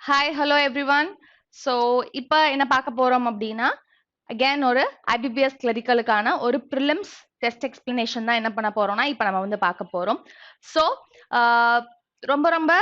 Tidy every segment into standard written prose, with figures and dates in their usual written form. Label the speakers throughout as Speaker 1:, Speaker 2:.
Speaker 1: Hi, hello everyone. So, இப்போ என்ன பார்க்க போறோம் அப்படின்னா again ஒரு IBPS கிளரிக்கலுக்கான ஒரு prelims test explanation தான் என்ன பண்ண போறோம்னா இப்போ நம்ம வந்து பார்க்க போறோம். So, ரொம்ப ரொம்ப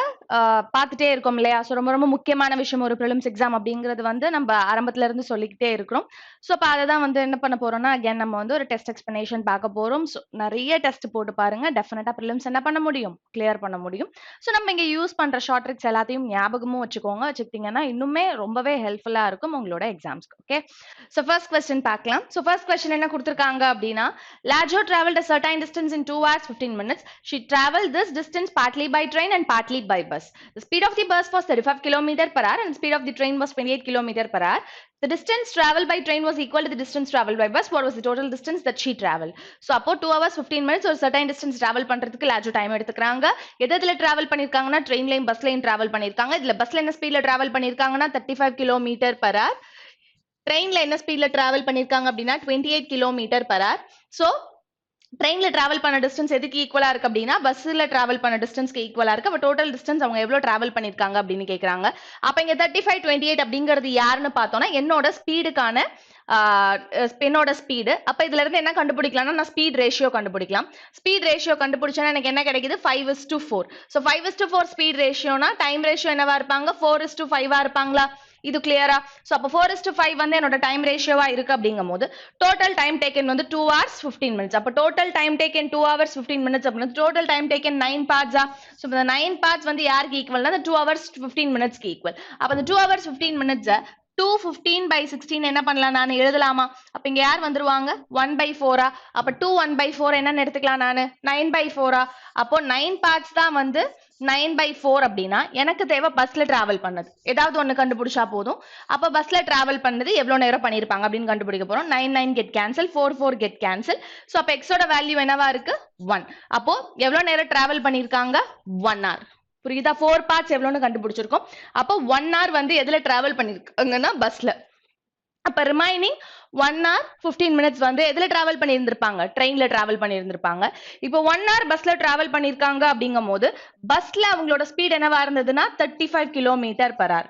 Speaker 1: பார்த்துட்டே இருக்கோம் இல்லையா? ஸோ ரொம்ப ரொம்ப முக்கியமான விஷயம் ஒரு ப்ரிலிம்ஸ் எக்ஸாம் அப்படிங்கிறது வந்து நம்ம ஆரம்பத்துல இருந்து சொல்லிக்கிட்டே இருக்கிறோம். ஸோ அப்போ அதை தான் வந்து என்ன பண்ண போறோம்னா அகேன் நம்ம வந்து ஒரு டெஸ்ட் எக்ஸ்பிளனேஷன் பார்க்க போறோம். ஸோ நிறைய டெஸ்ட் போட்டு பாருங்க, டெஃபினட்டா ப்ரிலிம்ஸ் என்ன பண்ண முடியும், கிளியர் பண்ண முடியும். ஸோ நம்ம இங்க யூஸ் பண்ற ஷார்ட் ட்ரிக்ஸ் எல்லாத்தையும் ஞாபகமும் வச்சுக்கோங்க. வச்சுக்கிட்டீங்கன்னா இன்னுமே ரொம்பவே ஹெல்ப்ஃபுல்லா இருக்கும் உங்களோட எக்ஸாம்ஸ்க்கு. ஓகே, ஸோ ஃபர்ஸ்ட் கொஸ்டின் பார்க்கலாம். ஸோ ஃபர்ஸ்ட் கொஸ்டின் என்ன கொடுத்துருக்காங்க அப்படின்னா, Lajo traveled a certain distance in 2 hours 15 minutes. She traveled this distance partly by train and partly by bus. The speed of the bus was 35 km per hour and the speed of the train was 28 km per hour. The distance traveled by train was equal to the distance traveled by bus. What was the total distance that she traveled? So அப்போ 2 hours 15 minutes ஒரு certain distance travel பண்றதுக்கு லாஜோ time எடுத்துக்கிறாங்க. எதுல travel பண்ணிருக்காங்கன்னா ட்ரெயின்லயும் பஸ்லயும் travel பண்ணிருக்காங்க. இதுல பஸ்ல என்ன ஸ்பீட்ல டிராவல் பண்ணிருக்காங்கன்னா 35 km per hour. ட்ரெயின்ல என்ன ஸ்பீட்ல டிராவல் பண்ணிருக்காங்க அப்படின்னா 28 km per hour. ஸோ ட்ரெயின்ல டிராவல் பண்ண டிஸ்டன்ஸ் எதுக்கு ஈக்குவலா இருக்கு அப்படின்னா பஸ்ல டிராவல் பண்ண டிஸ்டன்ஸ்க்கு ஈக்குவலா இருக்கு. அப்ப டோட்டல் டிஸ்டன்ஸ் அவங்க எவ்வளவு டிராவல் பண்ணிருக்காங்க அப்படின்னு கேக்குறாங்க. அப்ப இங்க 35 28 அப்படிங்கிறது யாருன்னு பார்த்தோம்னா என்னோட ஸ்பீடுக்கான என்னோட ஸ்பீடு. அப்ப இதுல இருந்து என்ன கண்டுபிடிக்கலாம்னா நான் ஸ்பீட் ரேஷியோ கண்டுபிடிக்கலாம். ஸ்பீட் ரேஷியோ கண்டுபிடிச்சா எனக்கு என்ன கிடைக்குது 5:4. ஸோ 5:4 ஸ்பீட் ரேஷியோனா டைம் ரேஷியோ என்னவா இருப்பாங்க 4:5 இருப்பாங்களா? இது கிளியரா? சோ அப்ப 4:5 வந்து என்னோட டைம் ரேஷியோவா இருக்கு அப்படிங்கும் போது டோட்டல் டைம் டேக்கன் வந்து 2 hours 15 minutes. அப்ப total time taken 2 hours 15 minutes அப்படின்னா டோட்டல் டைம் டேக்கன் 9 பார்ட்ஸா? சோ இந்த 9 பார்ட்ஸ் வந்து யாருக்கு ஈக்குவல்னா அந்த 2 hours 15 minutesக்கு ஈக்குவல். அப்ப அந்த 2 hours 15 minutes 215/16 என்ன பண்ணலாம் நான் எழுதலாமா? அப்ப இங்க யார் வந்துருவாங்க 1/4. அப்ப 2 1/4 என்னன்னு எடுத்துக்கலாம் நானு 9/4. அப்போ 9 பார்ட்ஸ் தான் வந்து 9/4 அப்படின்னா எனக்கு தேவை பஸ்ல டிராவல் பண்ணது ஏதாவது ஒண்ணு கண்டுபிடிச்சா போதும். அப்ப பஸ்ல டிராவல் பண்ணது எவ்வளவு நேரம் பண்ணிருப்பாங்க அப்படின்னு கண்டுபிடிக்க போறோம். 9 9 get cancel, 4 4 get cancel. So அப்ப எக்ஸோட வேல்யூ என்னவா இருக்கு 1. அப்போ எவ்வளவு நேரம் டிராவல் பண்ணிருக்காங்க 1 hour. புரியுதா? 4 பார்ட்ஸ் எவ்வளவுன்னு கண்டுபிடிச்சிருக்கோம். அப்போ 1 hour வந்து எதுல டிராவல் பண்ணிருக்காங்கன்னா பஸ்ல. அப்ப ரிமைனிங் 1 hour 15 minutes வந்து எதுல டிராவல் பண்ணியிருந்திருப்பாங்க ட்ரெயின்ல டிராவல் பண்ணியிருந்திருப்பாங்க. இப்போ 1 hour பஸ்ல டிராவல் பண்ணிருக்காங்க அப்படிங்கும் போது பஸ்ல அவங்களோட ஸ்பீட் என்னவா இருந்ததுன்னா 35 km per hour.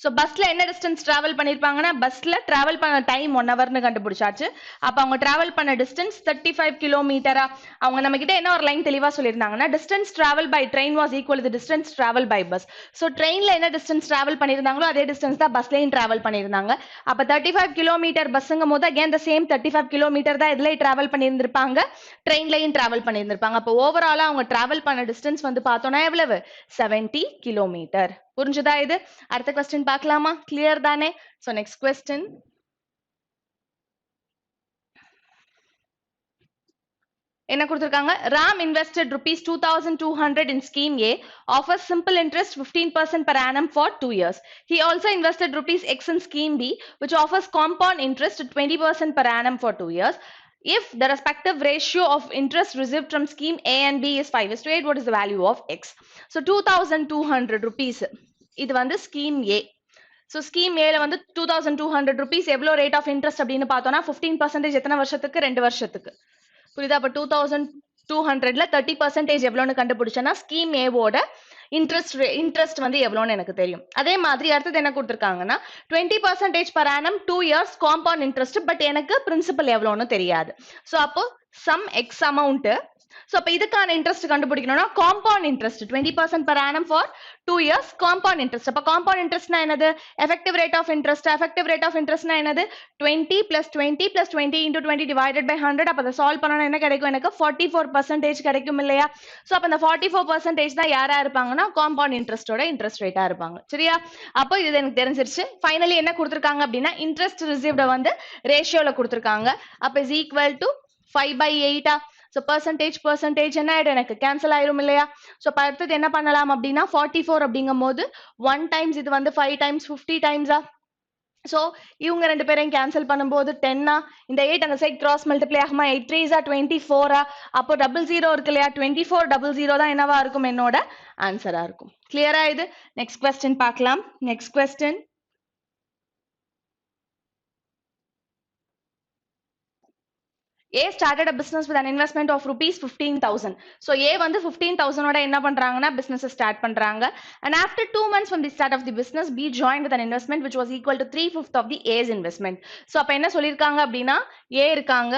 Speaker 1: சோ பஸ்ல என்ன டிஸ்டன்ஸ் டிராவல் பண்ணிருப்பாங்கன்னா பஸ்ல டிராவல் பண்ண டைம் 1 ஹவர்னு கண்டுபிடிச்சாச்சு. அப்ப அவங்க டிராவல் பண்ண டிஸ்டன்ஸ் 35 கிலோமீட்டரா? அவங்க நம்ம கிட்ட என்ன ஒரு லைன் தெளிவா சொல்லியிருந்தாங்கன்னா distance travel by train was equal to distance travel by bus. So ட்ரெயின்ல என்ன டிஸ்டன்ஸ் டிராவல் பண்ணிருந்தாங்களோ அதே டிஸ்டன்ஸ் தான் பஸ்லயும் டிராவல் பண்ணிருந்தாங்க. அப்ப 35 கிலோமீட்டர் பஸ்ஸுங்கும் போது அகேன் த சேம் 35 கிலோமீட்டர் தான் இதுல டிராவல் பண்ணியிருந்திருப்பாங்க, ட்ரெயின்லயும் டிராவல் பண்ணியிருந்திருப்பாங்க. அப்ப ஓவராலா அவங்க டிராவல் பண்ண டிஸ்டன்ஸ் வந்து பார்த்தோம்னா எவ்வளவு 70 கிலோமீட்டர். புரிஞ்சுதா இது? அடுத்த क्वेश्चन பார்க்கலாமா? கிளியர் தானே? So next question. என்ன கொடுத்திருக்காங்க? Ram invested rupees 2200 in scheme A, offers simple interest 15% per annum for 2 years. He also invested rupees X in scheme B, which offers compound interest 20% per annum for 2 years. If the respective ratio of interest received from scheme A and B is 5:8, what is the value of X? So 2200 rupees. இது வந்து scheme A. So scheme ஏல வந்து 2200 rupees எவ்வளோ rate of interest அப்படின்னு பார்த்தோம்னா 15% எத்தனை வருஷத்துக்கு 2 வருஷத்துக்கு. புரியுதா? அப்ப 2200ல 30% எவ்வளோன்னு கண்டுபிடிச்சேன்னா ஸ்கீம் ஏவோட இன்ட்ரெஸ்ட் வந்து எவ்வளோன்னு எனக்கு தெரியும். அதே மாதிரி அடுத்தது என்ன கொடுத்துருக்காங்கன்னா 20% per annum 2 years compound interest, but எனக்கு பிரின்சிபல் எவ்வளோன்னு தெரியாது. ஸோ அப்போ சம் எக்ஸ் அமௌண்ட். சோ அப்ப இதுக்கான இன்ட்ரெஸ்ட் கண்டுபிடிக்கணும்னா compound interest 20% per annum for 2 years compound interest. அப்ப காம்பவுண்ட் இன்ட்ரெஸ்ட்னா என்னது? Effective rate of interest. Effective rate of இன்ட்ரெஸ்ட்னா என்னது? 20 + 20 + 20 × 20 divided by 100. அப்ப அதை சால்வ் பண்ணா என்ன கிடைக்கும்? எனக்கு 44% கிடைக்கும் இல்லையா? சோ அப்ப இந்த 44% தான் யாரா இருப்பாங்கன்னா காம்பவுண்ட் இன்ட்ரெஸ்டோட இன்ட்ரெஸ்ட் ரேட்டா இருப்பாங்க. சரியா? அப்போ இது எனக்கு தெரிஞ்சிருச்சு. ஃபைனலி என்ன கொடுத்திருக்காங்க அப்படின்னா இன்ட்ரெஸ்ட் ரிசீவ்ட வந்து ரேஷியோல கொடுத்திருக்காங்க. அப்ப is equal to 5/8. So percentage என்ன ஆயிடும் எனக்கு கேன்சல் ஆயிரும் இல்லையா? சோ அடுத்தது என்ன பண்ணலாம் அப்படின்னா 44 அப்படிங்கும் போது 1 டைம்ஸ் இது வந்து 5 டைம்ஸ் 50 டைம்ஸா? சோ இவங்க ரெண்டு பேரையும் கேன்சல் பண்ணும்போது 10 இந்த 8 அந்த சைட் கிராஸ் மல்டிப்ளை ஆகுமா? 8 3s 24. அப்போ 00 இருக்கு இல்லையா? 2400 தான் என்னவா இருக்கும் என்னோட ஆன்சரா இருக்கும். கிளியரா இது? நெக்ஸ்ட் क्वेश्चन பார்க்கலாம். Next question. A started a business with an investment of rupees 15,000. So A வந்து 15,000 ஓட என்ன பண்றாங்கன்னா business start பண்றாங்க. And after 2 months from the start of the business, B joined with an investment which was equal to 3/5 of the A's investment. So அப்ப என்ன சொல்லிருக்காங்க அப்படின்னா A இருக்காங்க,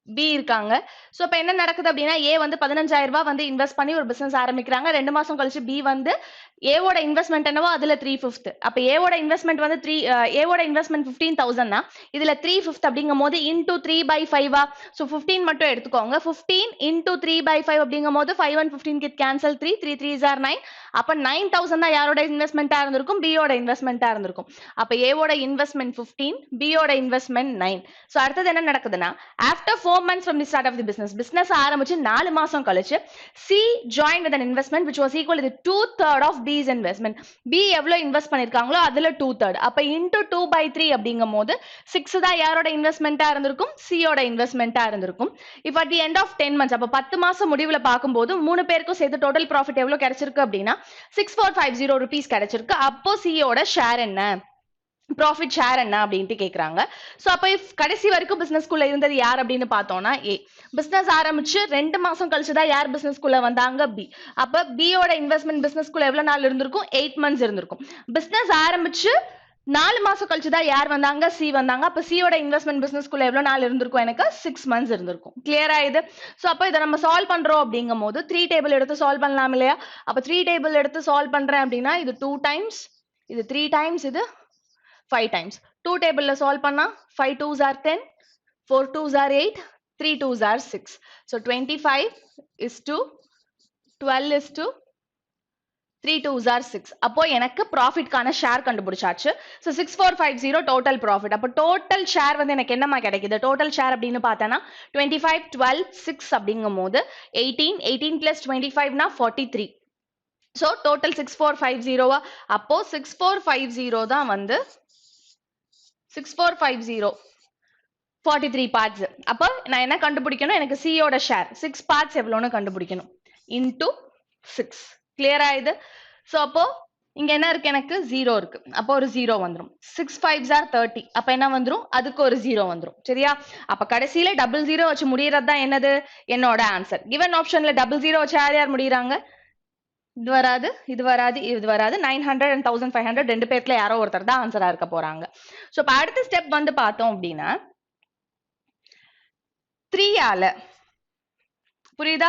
Speaker 1: B இருக்காங்க. சோ அப்ப என்ன நடக்குது அப்படின்னா A வந்து 15,000 ரூபாய் வந்து இன்வெஸ்ட் பண்ணி ஒரு பிசினஸ் ஆரம்பிக்கிறாங்க. 2 மாசம் கழிச்சு B வந்து A ஓட இன்வெஸ்ட்மென்ட் என்னவோ அதுல 3/5. அப்ப A ஓட இன்வெஸ்ட்மென்ட் வந்து A ஓட இன்வெஸ்ட்மென்ட் 15,000 னா இதுல 3/5 அப்படிங்கும்போது into 3/5 ஆ. சோ 15 மட்டும் எடுத்துக்கோங்க. 15 into 3/5 அப்படிங்கும்போது 5 and 15 get cancel 3 3s are 9. அப்ப 9,000 தான் யாரோட இன்வெஸ்ட்மென்ட்டா இருந்திருக்கும்? B ஓட இன்வெஸ்ட்மென்ட்டா இருந்திருக்கும். அப்ப A ஓட இன்வெஸ்ட்மென்ட் 15, B ஓட இன்வெஸ்ட்மென்ட் 9. சோ அடுத்து என்ன நடக்குதுன்னா after 4 months from the start of the business ஆரம்பிச்சு 4 மாசம் கழிச்சு C joined with an investment which was equal to the 2/3 of B's investment. B எவ்வளவு இன்வெஸ்ட் பண்ணிருக்காங்களோ அதுல 2/3. அப்ப into 2/3 அப்படிங்கும்போது 6 தான் யாரோட இன்வெஸ்ட்மென்ட்டா இருந்திருக்கும்? C ஓட இன்வெஸ்ட்மென்ட்டா இருந்திருக்கும். If at the end of 10 months அப்ப 10 மாசம் முடிவுல பாக்கும்போது மூணு பேருக்கும் சேர்த்து டோட்டல் ப்ராஃபிட் எவ்வளவு கிடைச்சிருக்கு அப்படின்னா 6450 rupees கிடைச்சிருக்கு. அப்போ C ஓட ஷேர் என்ன? ப்ராஃபிட் ஷேர் என்ன அப்படின்ட்டு கேக்குறாங்க. சோ அப்ப கடைசி வரைக்கும் பிசினஸ்க்குள்ள இருந்தது யார் அப்படின்னு பார்த்தோம்னா A. பிசினஸ் ஆரம்பிச்சு 2 மாசம் கழிச்சு தான் யார் பிசினஸ்க்குள்ள வந்தாங்க? B. அப்ப B ஓட இன்வெஸ்ட்மென்ட் பிசினஸ்க்குள்ள எவ்வளவு நாள் இருந்திருக்கும்? 8 months இருந்திருக்கும். பிசினஸ் ஆரம்பிச்சு 4 மாசம் கழிச்சு தான் யார் வந்தாங்க? C வந்தாங்க. அப்ப C ஓட இன்வெஸ்ட்மென்ட் பிசினஸ்க்குள்ள எவ்வளவு நாள் இருந்திருக்கும்? எனக்கு 6 months இருந்திருக்கும். கிளியரா இது? சோ அப்ப இத நம்ம சால்வ் பண்றோம் அப்படிங்கும்போது 3 டேபிள் எடுத்து சால்வ் பண்ணலாம் இல்லையா? அப்ப 3 டேபிள் எடுத்து சால்வ் பண்றேன் அப்படின்னா இது 2 times, இது 3 times, இது 5 times. 2 table la solve panna 5 2s are 10, 4 2s are 8, 3 2s are 6. So 25 is to 12 is to 3 2s are 6. அப்போ எனக்கு profit கான ஷேர் கண்டுபிடிச்சாச்சு. So 6450 total profit. அப்போ total share வந்து எனக்கு என்னமா கிடைக்குது? total share அப்படின்னு பார்த்தேன்னா 25 12 6 அப்படிங்கும்போது 18 18 plus 25 னா 43. So total 6450 அப்போ 6450 தான் வந்து 6450 43 parts. அப்ப நான் என்ன கண்டுபிடிக்கணும்? எனக்கு C ஓட ஷேர் 6 parts எவ்வளவுன்னு கண்டுபிடிக்கணும். into 6. கிளியரா இது? சோ அப்போ இங்க என்ன இருக்கு? எனக்கு 0 இருக்கு. அப்போ ஒரு 0 வந்துரும். 6 5s are 30. அப்ப என்ன வந்துரும்? அதுக்கு ஒரு 0 வந்துரும். சரியா? அப்ப கடைசியில 00 வச்சு முடியறது தான் என்னது? என்னோட ஆன்சர். given optionல 00 வச்சு யார் முடியறாங்க? இது வராது, இது வராது, இது வராது. 900 and 1500 ரெண்டு பேர்ல யாரோ ஒருத்தர் தான் ஆன்சரா இருக்க போறாங்க. சோ இப்ப அடுத்த ஸ்டெப் வந்து பார்த்தோம் அப்படின்னா 3 ஆல புரியுதா?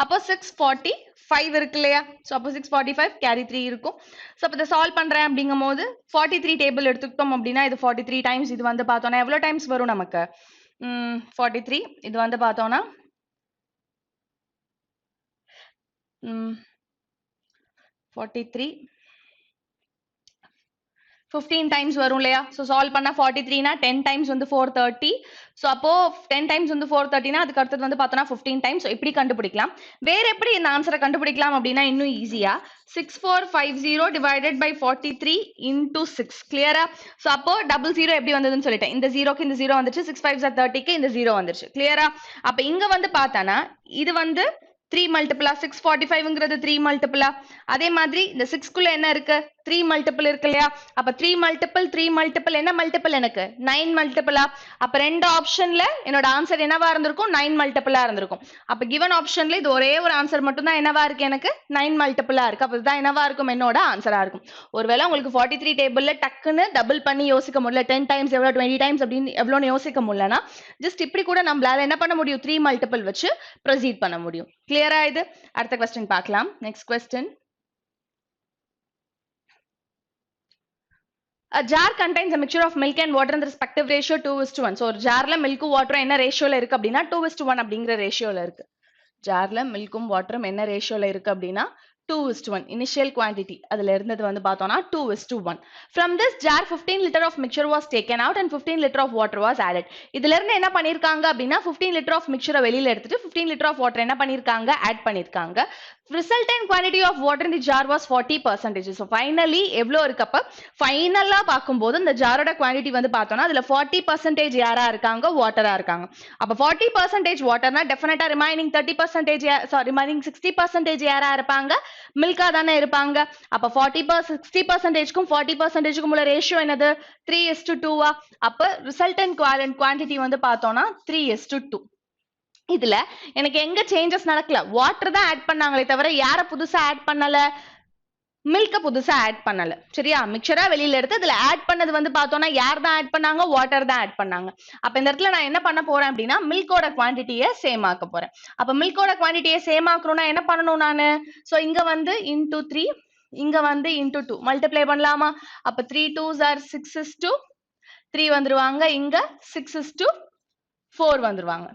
Speaker 1: அப்போ 645 இருக்கு இல்லையா? சோ அப்போ 645 கேரி 3 இருக்கும். சோ அப்ப இத சால்வ் பண்றேன் அப்படிங்கும்போது 43 டேபிள் எடுத்துக்கிட்டோம் அப்படின்னா இது 43 டைம்ஸ் இது வந்து பார்த்தோம்னா எவ்வளவு டைம்ஸ் வரும் நமக்கு? 43 இது வந்து பார்த்தோம்னா 43 15 times வரும் இல்லையா? சோ சால்வ் பண்ணா 43 னா 10 times வந்து 430. சோ அப்போ 10 times வந்து 430 னா அதுக்கு அடுத்து வந்து பார்த்தோம்னா 15 times. சோ இப்படி கண்டுபிடிக்கலாம். வேற எப்படி இந்த ஆன்சரை கண்டுபிடிக்கலாம் அப்படின்னா இன்னும் ஈஸியா 6450 divided by 43 into 6. கிளியரா? சோ அப்போ 00 எப்படி வந்ததுன்னு சொல்லிட்டேன். இந்த 0க்கு இந்த 0 வந்துச்சு. 6 5s are 30க்கு இந்த 0 வந்துருச்சு. கிளியரா? அப்ப இங்க வந்து பார்த்தானா இது வந்து 3 multiple 645ங்கிறது 3 multiple. அதே மாதிரி இந்த 6 குள்ள என்ன இருக்கு? 3 multiple இருக்கு இல்லையா? அப்ப 3 multiple என்ன multiple எனக்கு? 9 multiple. அப்ப ரெண்டு ஆப்ஷன்ல என்னோட ஆன்சர் என்னவா இருந்திருக்கும்? 9 multiple இருந்திருக்கும். அப்ப given ஆப்ஷன்ல இது ஒரே ஒரு ஆன்சர் மட்டும் தான் என்னவா இருக்கு? எனக்கு 9 multiple இருக்கு. அப்ப இதுதான் என்னவா இருக்கும்? என்னோட ஆன்சரா இருக்கும். ஒருவேளை உங்களுக்கு 43 டேபிள்ல டக்குன்னு டபுள் பண்ணி யோசிக்க முடியல 10 times எவ்வளவு 20 times அப்படின்னு எவ்வளவுன்னு யோசிக்க முடியலனா ஜஸ்ட் இப்படி கூட நம்மளால என்ன பண்ண முடியும்? 3 multiple வச்சு ப்ரொசீட் பண்ண முடியும். கிளியரா இது? அடுத்த क्वेश्चन பார்க்கலாம். Next question. A jar contains a mixture of milk and water in the respective ratio 2:1. So ஒரு ஜார்ல மில்க்கும் வாட்டரும் என்ன ரேஷியோல இருக்கு அப்படின்னா 2:1 அப்படிங்கிற ரேஷியோல இருக்கு. ஜார்ல மில்க்கும் வாட்டரும் என்ன ரேஷியோல இருக்கு அப்படின்னா 2:1. Initial quantity அதுல இருந்தது வந்து பார்த்தோம்னா 2:1. From this jar 15 liter of mixture was taken out and 15 liter of water was added. இதுல இருந்து என்ன பண்ணிருக்காங்க அப்படின்னா 15 liter of mixture வெளியில எடுத்துட்டு 15 liter of water என்ன பண்ணிருக்காங்க? ஆட் பண்ணிருக்காங்க. resultant quantity of water in the jar was 40%. So finally எவ்வளோ இருக்கப்ப ஃபைனலா பார்க்கும்போது இந்த ஜாரோட குவான்டிட்டி வந்து பார்த்தோம்னா அதுல 40% யாரா இருக்காங்க வாட்டரா இருக்காங்க. அப்ப 40% வாட்டர்னா டெஃபினட்டா ரிமைனிங் 30% ரிமைனிங் 60% யாரா இருப்பாங்க மில்கா தானே இருப்பாங்க. அப்ப 60%க்கும் 40%க்கும் உள்ள ரேஷியோ என்னது 3:2. அப்ப ரிசல்டன்ட் குவான்டிட்டி வந்து பார்த்தோம்னா 3:2. இதுல எனக்கு எங்க சேஞ்சஸ் நடக்கல, வாட்டர் தான் ஆட் பண்ணாங்களே தவிர யார புதுசா ஆட் பண்ணல, மில்க புதுசா ஆட் பண்ணல. சரியா, மிக்சரா வெளியில எடுத்து இதுல ஆட் பண்ணது வந்து பார்த்தோம்னா யார் தான் ஆட் பண்ணாங்க, வாட்டர் தான் ஆட் பண்ணாங்க. அப்ப இந்த இடத்துல நான் என்ன பண்ண போறேன் அப்படின்னா மில்கோட குவான்டிட்டியை சேம் ஆக்க போறேன். அப்ப மில்கோட குவான்டிட்டியை சேம் ஆக்கணும்னா என்ன பண்ணணும் நானு, சோ இங்க வந்து இன்டூ 3, இங்க வந்து இன்டூ 2 மல்டிப்ளை பண்ணலாமா. அப்ப 3 2s are 6:3 வந்துருவாங்க, இங்க 6:4 வந்துருவாங்க.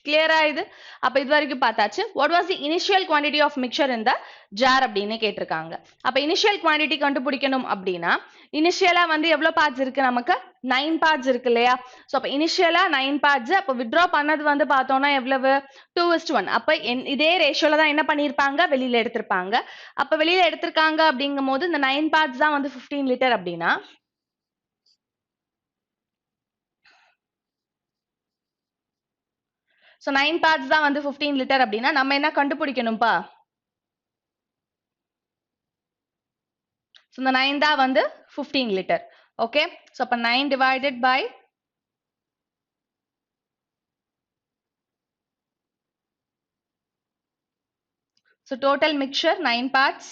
Speaker 1: கிளியரா இது. அப்ப இது வரைக்கும் பார்த்தாச்சு. What was the initial quantity of mixture in the jar அப்படின்னு கேட்டிருக்காங்க. அப்ப இனிஷியல் குவான்டிட்டி கண்டுபிடிக்கணும் அப்படின்னா இனிஷியலா வந்து எவ்வளவு பார்ட்ஸ் இருக்கு, நமக்கு 9 பார்ட்ஸ் இருக்கு இல்லையா. சோ அப்ப இனிஷியலா 9 பார்ட்ஸ். அப்ப வித்ட்ரா பண்ணது வந்து பார்த்தோம்னா எவ்வளவு 2:1. அப்ப இதே ரேஷியோல தான் என்ன பண்ணிருப்பாங்க வெளியில எடுத்திருப்பாங்க. அப்ப வெளியில எடுத்திருக்காங்க அப்படிங்கும் போது இந்த 9 பார்ட்ஸ் தான் வந்து 15 லிட்டர் அப்படின்னா So 9 parts தான் வந்து 15 லிட்டர் அப்படின்னா நம்ம என்ன கண்டுபிடிக்கணும்பா. So இந்த 9 தான் வந்து 15 லிட்டர். ஓகே, so அப்ப 9 divided by so total mixture 9 parts.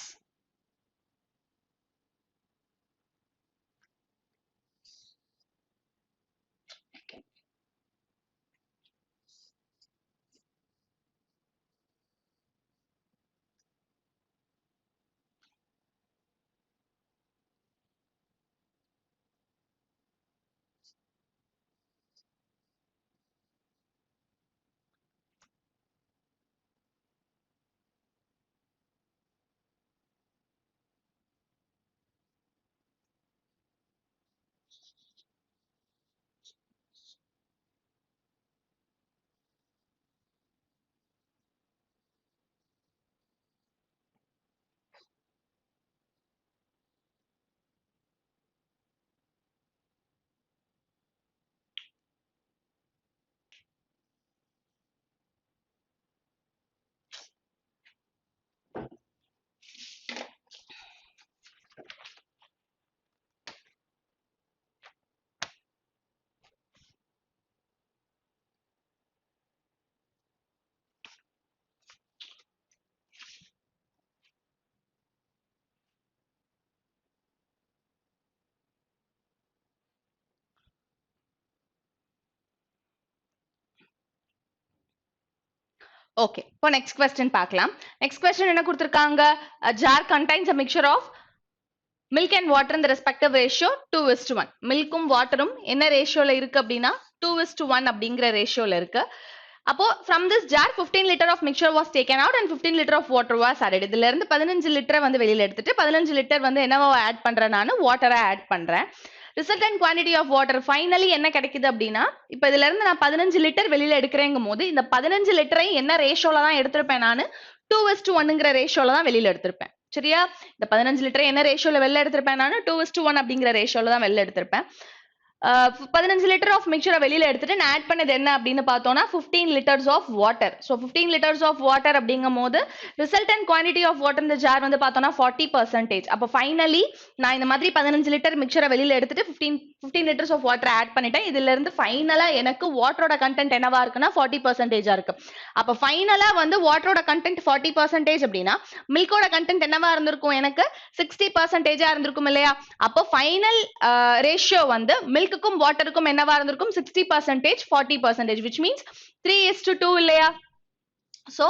Speaker 1: Okay, இப்போ நெக்ஸ்ட் கொஸ்டின் பார்க்கலாம். நெக்ஸ்ட் கொஸ்டின் என்ன கொடுத்திருக்காங்க, a jar contains a mixture of milk and water in the respective ratio 2:1. மில்க்கும் வாட்டரும் என்ன ரேஷியோல இருக்கு அப்படின்னா 2:1 அப்படிங்கிற ரேஷியோல இருக்கு. அப்போ from this jar 15 liter of mixture was taken out and 15 liter of water was added. இதுல இருந்து 15 லிட்டரை வந்து வெளியில எடுத்துட்டு 15 லிட்டர் வந்து என்னவா ஆட் பண்றேன், நான் வாட்டரை ஆட் பண்றேன். Resultant quantity of water finally என்ன கிடைக்குது அப்படின்னா இப்ப இதுல இருந்து நான் 15 லிட்டர் வெளியில எடுக்கிறேங்கும் போது இந்த 15 லிட்டரையும் என்ன ரேஷியோல தான் எடுத்திருப்பேன், நான் 2:1ங்கிற ரேஷியோல தான் வெளியில எடுத்திருப்பேன். சரியா, இந்த 15 லிட்டரை என்ன ரேஷியோல வெளில எடுத்திருப்பேன், நான் 2:1 அப்படிங்கிற ரேஷியோல தான் வெளில எடுத்திருப்பேன். 15 லிட்டர் ஆஃப் மிக்சரை வெளியில எடுத்துட்டு நான் ஆட் பண்ணது என்ன அப்படின்னு பார்த்தோம்னா 15 litres of water. So 15 litres of water அப்படிங்கும் போது ரிசல்டன்ட் குவான்டிட்டி ஆஃப் வாட்டர் இந்த ஜார் வந்து பார்த்தோம்னா 40%. அப்போ ஃபைனலி நான் இந்த மாதிரி 15 லிட்டர் மிக்சரை வெளியில எடுத்துட்டு 15 லிட்டர்ஸ் ஆஃப் வாட்டர் ஆட் பண்ணிட்டேன். இதுல இருந்து ஃபைனலா எனக்கு வாட்டரோட கண்டென்ட் என்னவா இருக்குன்னா 40% இருக்கு. அப்போ ஃபைனலா வந்து வாட்டரோட கண்டென்ட் 40% அப்படின்னா மில்கோட கண்டென்ட் என்னவா இருந்திருக்கும், எனக்கு 60% இருந்திருக்கும் இல்லையா. அப்போ ஃபைனல் ரேஷியோ வந்து மில்க்குக்கும் வாட்டருக்கும் என்னவா இருந்திருக்கும் 60% 40%, which means 3:2 இல்லையா. சோ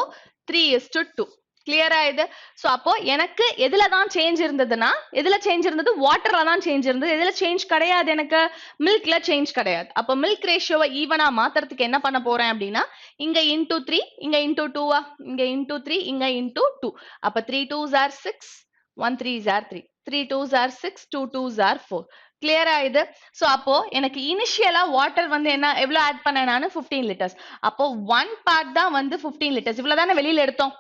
Speaker 1: 3:2 கிளியரா இது. சோ அப்போ எனக்கு எதுல தான் சேஞ்ச் இருந்ததுன்னா எதுல சேஞ்ச் இருந்தது, வாட்டர்ல தான் சேஞ்ச் இருந்தது. எதுல சேஞ்ச் கிடையாது, எனக்கு மில்க்ல சேஞ்ச் கிடையாது. அப்போ மில்க் ரேஷியோவை ஈவனா மாத்துறதுக்கு என்ன பண்ண போறேன் அப்படின்னா இங்க இன்டூ 3, இங்க இன்டூ 2, இங்க இன்டூ 3, இங்க இன்டூ 2. அப்ப 3 2s are 6, 1 3s are 3, 3 2s are 6, 2 2s are 4. கிளியரா இது. சோ அப்போ எனக்கு இனிஷியலா வாட்டர் வந்து என்ன எவ்வளவு ஆட் பண்ணேன், நான் 15 லிட்டர்ஸ். அப்போ 1 பார்ட் தான் வந்து 15 லிட்டர்ஸ். இவ்வளவு தானே வெளியில எடுத்தோம்.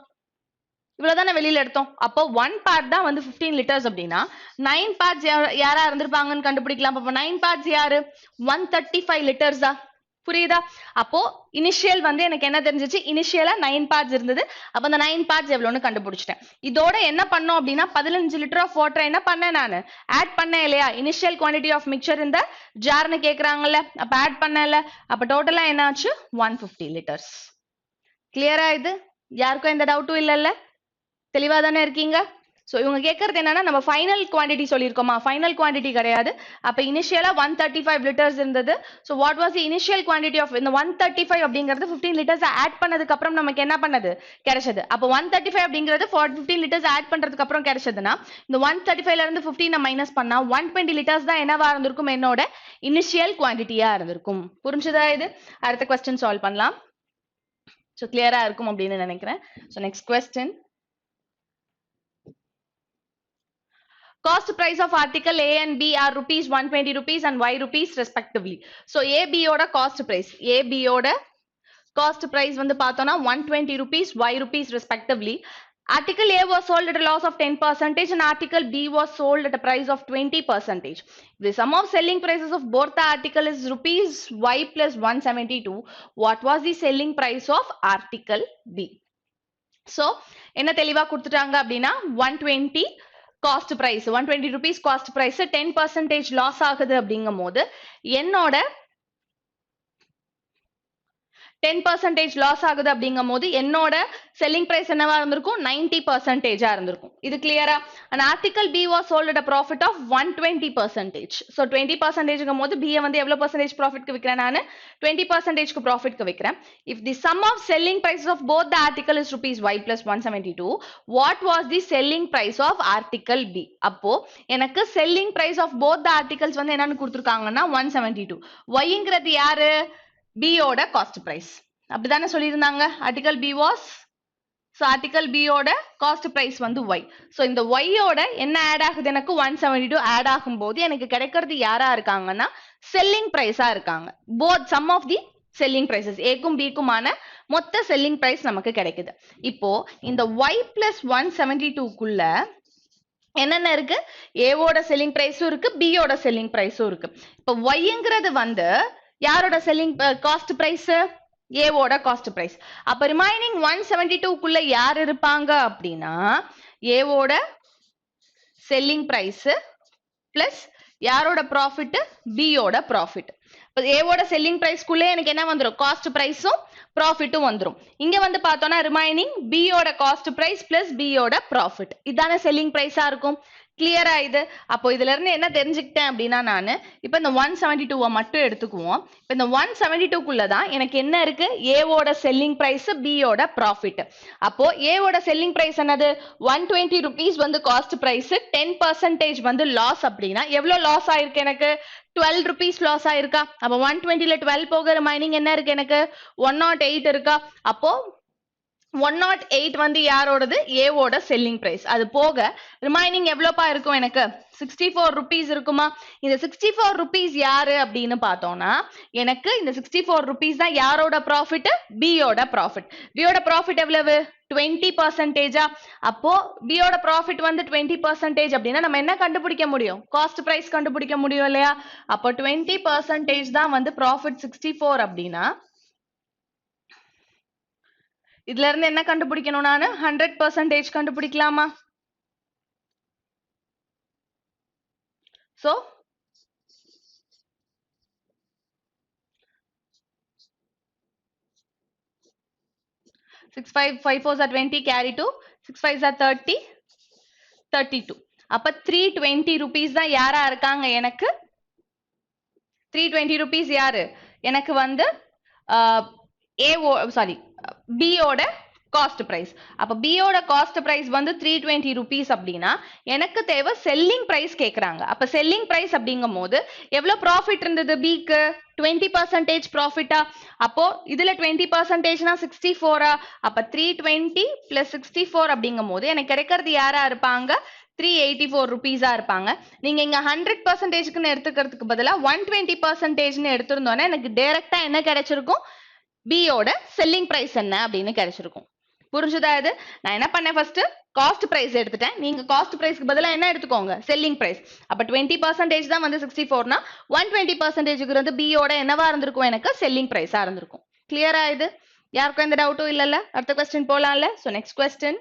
Speaker 1: இவ்வளவுதானே வெளியில எடுத்தோம். அப்போ 1 பார்ட் தான் வந்து 15 லிட்டர்ஸ் அப்படின்னா 9 பார்ட்ஸ் யாரா இருந்திருப்பாங்கன்னு கண்டுபிடிக்கலாம். அப்போ 9 பார்ட்ஸ் யாரு? 135 லிட்டர்ஸா? புரியுதா? அப்போ இனிஷியல் வந்து எனக்கு என்ன தெரிஞ்சிச்சு? இனிஷியலா 9 பார்ட்ஸ் இருந்தது. அப்ப அந்த 9 பார்ட்ஸ் எவ்வளவுன்னு கண்டுபிடிச்சிட்டேன். இதோட என்ன பண்ணோம் அப்படின்னா 15 லிட்டர் ஆஃப் வாட்டர் என்ன பண்ணேன் நானு? ஆட் பண்ணேன் இல்லையா? இனிஷியல் குவான்டிட்டி ஆஃப் மிக்சர் இந்த ஜார்னு கேக்குறாங்கல்ல, அப்ப ஆட் பண்ணல. அப்ப டோட்டலா என்ன ஆச்சு? 150 லிட்டர்ஸ். கிளியரா இது? யாருக்கும் எந்த டவுட்டும் இல்லல்ல? தெளிவா தானே இருக்கீங்க? சோ இவங்க கேக்குறது என்னன்னா நம்ம ஃபைனல் குவாண்டிட்டி சொல்லிருக்கோமா? ஃபைனல் குவாண்டிட்டி கிடையாது. அப்ப இனிஷியலா 135 லிட்டர்ஸ் இருந்தது. So what was the initial quantity of இந்த 135 அப்படிங்கிறது 15 லிட்டர்ஸ் ஆட் பண்ணதுக்கு அப்புறம் நமக்கு என்ன பண்ணது? கிடைச்சது. அப்ப 135 அப்படிங்கிறது 15 லிட்டர்ஸ் ஆட் பண்றதுக்கு அப்புறம் கிடைச்சதுன்னா இந்த 135ல இருந்து 15 மைனஸ் பண்ணா 120 லிட்டர்ஸ் தான் என்னவா இருந்திருக்கும்? என்னோட இனிஷியல் குவாண்டிட்டியா இருந்திருக்கும். புரிஞ்சுதா இது? அடுத்த क्वेश्चन சால்வ் பண்ணலாம். சோ கிளியரா இருக்கும் அப்படின்னு நினைக்கிறேன். So next question. Cost price of article A and B are rupees 120 rupees and Y rupees respectively. So A B ஓட cost price. A B ஓட cost price வந்து பார்த்தோம்னா 120 rupees, Y rupees respectively. Article A was sold at a loss of 10% and article B was sold at a price of 20%. The sum of selling prices of both the article is rupees Y plus 172. What was the selling price of article B? So என்ன தெளிவா கொடுத்துட்டாங்க அப்படின்னா 120 cost price 120 rupees cost price 10% loss ஆகுது அப்படிங்கும் போது என்னோட 10% loss ஆகுது அப்படிங்கும் போது என்னோட செல்லிங் பிரைஸ் என்னவா இருந்திருக்கும்? 90% இருந்திருக்கும். இது கிளியரா? an article B was sold at a profit of 120%. so 20%ங்கும் போது B வந்து எவ்வளவு percentage profit க்கு விக்கிறேன் நானு? 20% க்கு profit க்கு விக்கிறேன். if the sum of selling prices of both the article is rupees Y plus 172, what was the selling price of article B? அப்போ எனக்கு selling price of both the articles வந்து என்னன்னு கொடுத்திருக்காங்கன்னா 172. Yங்கிறது யாரு? B ஓட காஸ்ட் பிரைஸ். அப்படிதானே சொல்லியிருந்தாங்க? Article B was so article B ஓட cost price வந்து Y. so இந்த Y ஓட என்ன ஆட் ஆகுது? எனக்கு 172 ஆட் ஆகும்போது எனக்கு கிடைக்கிறது யாரா இருக்காங்கன்னா செல்லிங் பிரைஸா இருக்காங்க. both sum of the selling prices A க்கும் B க்குமான மொத்த செல்லிங் பிரைஸ் நமக்கு கிடைக்குது. இப்போ இந்த Y plus 172 குள்ள என்னென்ன இருக்கு? A ஓட செல்லிங் பிரைஸும் இருக்கு, B ஓட செல்லிங் பிரைஸும் இருக்கு. இப்போ Yங்கிறது வந்து யாரோட செல்லிங் காஸ்ட் பிரைஸ்? A ஓட காஸ்ட் பிரைஸ். அப்ப ரிமைனிங் 172 குள்ள யார் இருப்பாங்க அப்படின்னா A ஓட செல்லிங் பிரைஸ் பிளஸ் யாரோட ப்ராஃபிட்? B ஓட ப்ராஃபிட். A ஓட செல்லிங் பிரைஸ் குள்ள எனக்கு என்ன வந்துரும்? காஸ்ட் பிரைஸும் ப்ராஃபிட்டும் வந்துரும். இங்க வந்து பார்த்தோம்னா ரிமைனிங் B ஓட காஸ்ட் பிரைஸ் பிளஸ் B ஓட ப்ராஃபிட். இதான செல்லிங் பிரைஸா இருக்கும். கிளியரா இது? அப்போ இதுல இருந்து என்ன தெரிஞ்சுக்கிட்டேன் அப்படின்னா நானு இப்ப இந்த 172 மட்டும் எடுத்துக்குவோம். இப்ப இந்த 172 குள்ளதான் எனக்கு என்ன இருக்கு? A ஓட செல்லிங் பிரைஸ், B ஓட ப்ராஃபிட். அப்போ A ஓட செல்லிங் பிரைஸ் என்னது? 120 rupees வந்து காஸ்ட் பிரைஸ், 10% வந்து லாஸ் அப்படின்னா எவ்வளவு லாஸ் ஆயிருக்கு எனக்கு? 12 rupees லாஸ் ஆயிருக்கா? அப்ப 120ல 12 போக ரிமைனிங் என்ன இருக்கு எனக்கு? 108 இருக்கா? அப்போ 108 வந்து யாரோடது? A ஓட செல்லிங் பிரைஸ். அது போக ரிமைனிங் எவ்வளோப்பா இருக்கும் எனக்கு? 64 rupees இருக்குமா? இந்த 64 rupees யாரு அப்படின்னு பார்த்தோம்னா எனக்கு இந்த 64 rupees தான் யாரோட ப்ராஃபிட்? B ஓட ப்ராஃபிட். B ஓட ப்ராஃபிட் எவ்வளவு? 20%. அப்போ B ஓட ப்ராஃபிட் வந்து 20% அப்படின்னா நம்ம என்ன கண்டுபிடிக்க முடியும்? காஸ்ட் பிரைஸ் கண்டுபிடிக்க முடியும் இல்லையா? அப்போ 20% தான் வந்து ப்ராஃபிட் 64 அப்படின்னா இதுல இருந்து என்ன கண்டுபிடிக்கணும் நானு? 100% கண்டுபிடிக்கலாமா? So 6 5 5 4s are 20 carry 2 6 5s are 30 32. அப்ப 320 rupees தான் யாரா இருக்காங்க எனக்கு? 320 rupees யாரு? எனக்கு வந்து B ஓட காஸ்ட் பிரைஸ். அப்ப B ஓட காஸ்ட் பிரைஸ் வந்து 320 rupees அப்படின்னா எனக்கு தேவை செல்லிங் பிரைஸ் கேக்குறாங்க. அப்ப செல்லிங் பிரைஸ் அப்படிங்கும் போது எவ்வளவு ப்ராஃபிட் இருந்தது B க்கு? 20% ப்ராஃபிட்டா? அப்போ இதுல 20%னா 64ஆ? அப்ப 320 plus 64 அப்படிங்கும் போது எனக்கு கிடைக்கிறது யாரா இருப்பாங்க? 384 rupees இருப்பாங்க. நீங்க இங்க 100%க்குன்னு எடுத்துக்கிறதுக்கு பதிலா 120%ன்னு எடுத்திருந்தோம்னா எனக்கு டைரக்டா என்ன கிடைச்சிருக்கும்? B ஓட செல்லிங் பிரைஸ் என்ன அப்படின்னு கிடைச்சிருக்கும். புரிஞ்சுதா இது? நான் என்ன பண்ணேன் ஃபர்ஸ்ட் காஸ்ட் பிரைஸ் எடுத்துட்டேன். நீங்க காஸ்ட் பிரைஸ்க்கு பதிலா என்ன எடுத்துக்கோங்க? Selling price. அப்ப 20% தான் வந்து 64னா 120%க்கு வந்து B யோட என்னவா இருந்திருக்கும்? எனக்கு செல்லிங் பிரைஸா இருந்திருக்கும். கிளியரா இது? யாருக்கும் எந்த டவுட்டும் இல்லல்ல? அடுத்த क्वेश्चन போலாம்ல? So next question.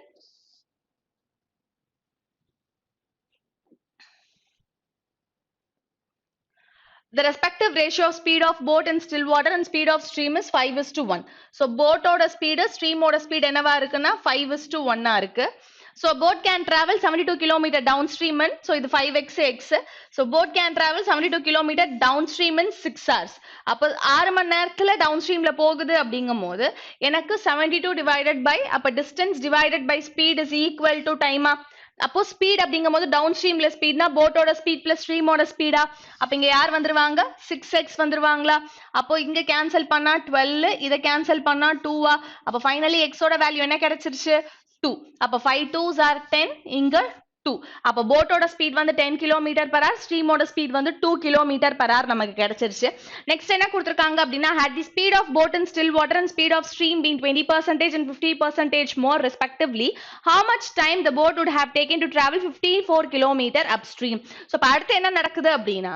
Speaker 1: The respective ratio of speed of boat in still water and speed of stream is 5:1. So boat oda speed, stream oda speed என்னவா இருக்குன்னா 5:1 இருக்கு. So boat can travel 72 km downstream in, so இது 5x x. So boat can travel 72 km downstream in 6 hours. அப்ப 6 மணி நேரத்துல downstreamல போகுது அப்படிங்கும்போது எனக்கு 72 divided by அப்ப distance divided by speed is equal to time. அப்போ ஸ்பீட் அப்படிங்கும்போது டவுன் ஸ்ட்ரீம்ல ஸ்பீட்னா போட்டோட ஸ்பீட் பிளஸ் ஸ்ட்ரீமோட ஸ்பீடா? அப்ப இங்க யார் வந்துருவாங்க? 6x வந்துருவாங்களா? அப்போ இங்க கேன்சல் பண்ணா 12, இத கேன்சல் பண்ணா 2. அப்ப ஃபைனலி x ஓட வேல்யூ என்ன கிடைச்சிருச்சு? 2. அப்ப 5 2s are 10, இங்க 2. அப்ப போட்டோட ஸ்பீட் வந்து 10 km/h, ஸ்ட்ரீமோட ஸ்பீட் வந்து 2 km/h நமக்கு கிடைச்சிருச்சு. நெக்ஸ்ட் என்ன கொடுத்திருக்காங்க அப்படின்னா had the speed of boat in still water and speed of stream been 20% and 50% more respectively, how much time the boat would have taken to travel 54 km upstream? So இப்ப அடுத்து என்ன நடக்குது அப்படின்னா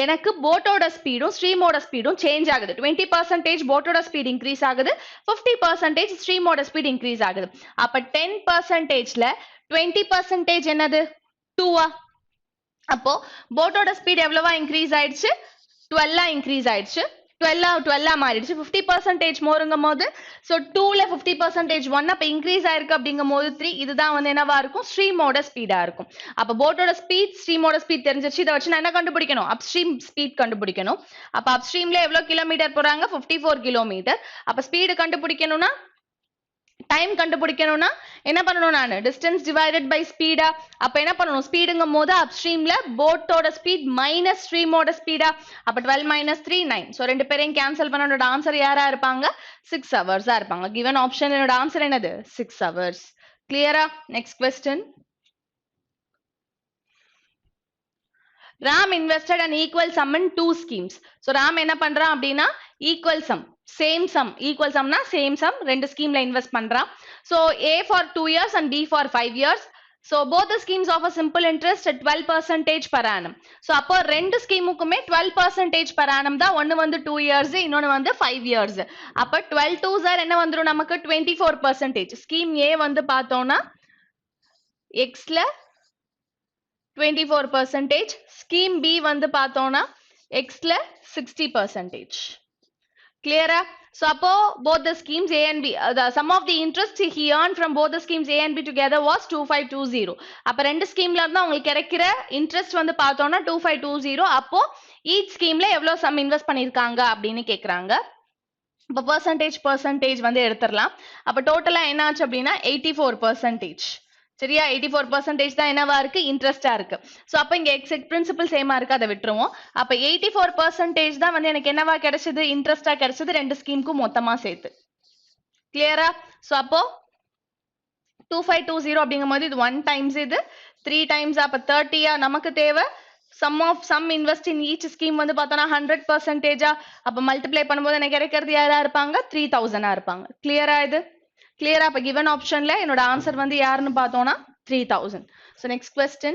Speaker 1: எனக்கு போட்டோட ஸ்பீடும் ஸ்ட்ரீமோட ஸ்பீடும் சேஞ்ச் ஆகுது. 20% போட்டோட ஸ்பீட் இன்க்ரீஸ் ஆகுது, 50% ஸ்ட்ரீமோட speed increase ஆகுது. அப்ப 10%ல 20% என்னது? 2. அப்போ போட்டோட ஸ்பீட் எவ்வளவா இன்க்ரீஸ் ஆயிடுச்சு? 12 இன்க்ரீஸ் ஆயிடுச்சு. 12 மாறிடுச்சு. 50% மோருங்கும் போது சோ 2ல 50% 1 அப்ப இன்க்ரீஸ் ஆயிருக்கு அப்படிங்கும் போது 3. இதுதான் வந்து என்னவா இருக்கும்? ஸ்ட்ரீமோட ஸ்பீடா இருக்கும். அப்ப போட்டோட ஸ்பீட் ஸ்ட்ரீமோட ஸ்பீட் தெரிஞ்சிருச்சு. இதை வச்சு நான் என்ன கண்டுபிடிக்கணும்? அப்ஸ்ட்ரீம் ஸ்பீட் கண்டுபிடிக்கணும். அப்ப அப்ஸ்ட்ரீம்ல எவ்வளவு கிலோமீட்டர் போறாங்க? 54 கிலோமீட்டர். அப்ப ஸ்பீடு கண்டுபிடிக்கணும்னா டைம் கண்டுபிடிக்கணும்னா என்ன பண்ணணும்? நான் டிஸ்டன்ஸ் டிவைடட் பை ஸ்பீடா? அப்ப என்ன பண்ணணும்? ஸ்பீடுங்கும் போது அப்ஸ்ட்ரீம்ல போட்டோட ஸ்பீட் மைனஸ் ஸ்ட்ரீமோட ஸ்பீடா? அப்ப 12 minus 3 9. சோ ரெண்டு பேரையும் கேன்சல் பண்ண என்னோட ஆன்சர் யாரா இருப்பாங்க? 6 hours இருப்பாங்க. given ஆப்ஷன் என்னோட ஆன்சர் என்னது? 6 hours. கிளியரா? Next question. Ram invested an equal sum in 2 schemes. So Ram என்ன பண்றான் அப்படின்னா equal sum, same sum, equal sumனா same sum ரெண்டு ஸ்கீம்ல இன்வெஸ்ட் பண்றான். So A for 2 years and B for 5 years. So both the schemes offer simple interest at 12% per annum. So அப்போ ரெண்டு ஸ்கீமுக்குமே 12% per annum தான். ஒன்னு வந்து 2 years, இன்னொன்னு வந்து 5 years. அப்ப 12 2s என்ன வந்துரும் நமக்கு? 24%. ஸ்கீம் A வந்து பார்த்தோம்னா Xல 24%, scheme B வந்து பார்த்தோம்னா Xல 60%. Clear? So அப்போ both the schemes A and B, the sum of the interest he earned from both the schemes A and B together was 2520. அப்ப ரெண்டு ஸ்கீம்ல இருந்தா உங்களுக்கு கிடைக்கிற இன்ட்ரெஸ்ட் வந்து பார்த்தோம்னா 2520. அப்போ each ஸ்கீம்ல எவ்வளவு சம் இன்வெஸ்ட் பண்ணிருக்காங்க அப்படின்னு கேக்குறாங்க. அப்ப percentage வந்து எடுத்துடலாம். அப்ப டோட்டலா என்ன ஆச்சு அப்படின்னா 84%. சரியா? 84% தான் என்னவா இருக்கு? இன்ட்ரெஸ்டா இருக்கு. சோ அப்ப இங்க எக்ஸெக்ட் பிரின்சிபல் சேமா இருக்கு, அதை விட்டுருவோம். அப்ப 84% தான் வந்து எனக்கு என்னவா கிடைச்சது? இன்ட்ரெஸ்டா கிடைச்சது ரெண்டு ஸ்கீமுக்கும் மொத்தமா சேர்த்து. கிளியரா? சோ அப்போ 2520 அப்படிங்கும்போது இது 1 times, இது 3 times. அப்ப 30. நமக்கு தேவை sum invest in each scheme வந்து பார்த்தோம்னா 100%. அப்ப மல்டிப்ளை பண்ணும்போது எனக்கு கிடைக்கிறது யாரா இருப்பாங்க? 3000 இருப்பாங்க. கிளியரா இது? கிளியரா? அப்ப given ஆப்ஷன்ல என்னோட ஆன்சர் வந்து யாருன்னு பார்த்தோம்னா 3000. So next question.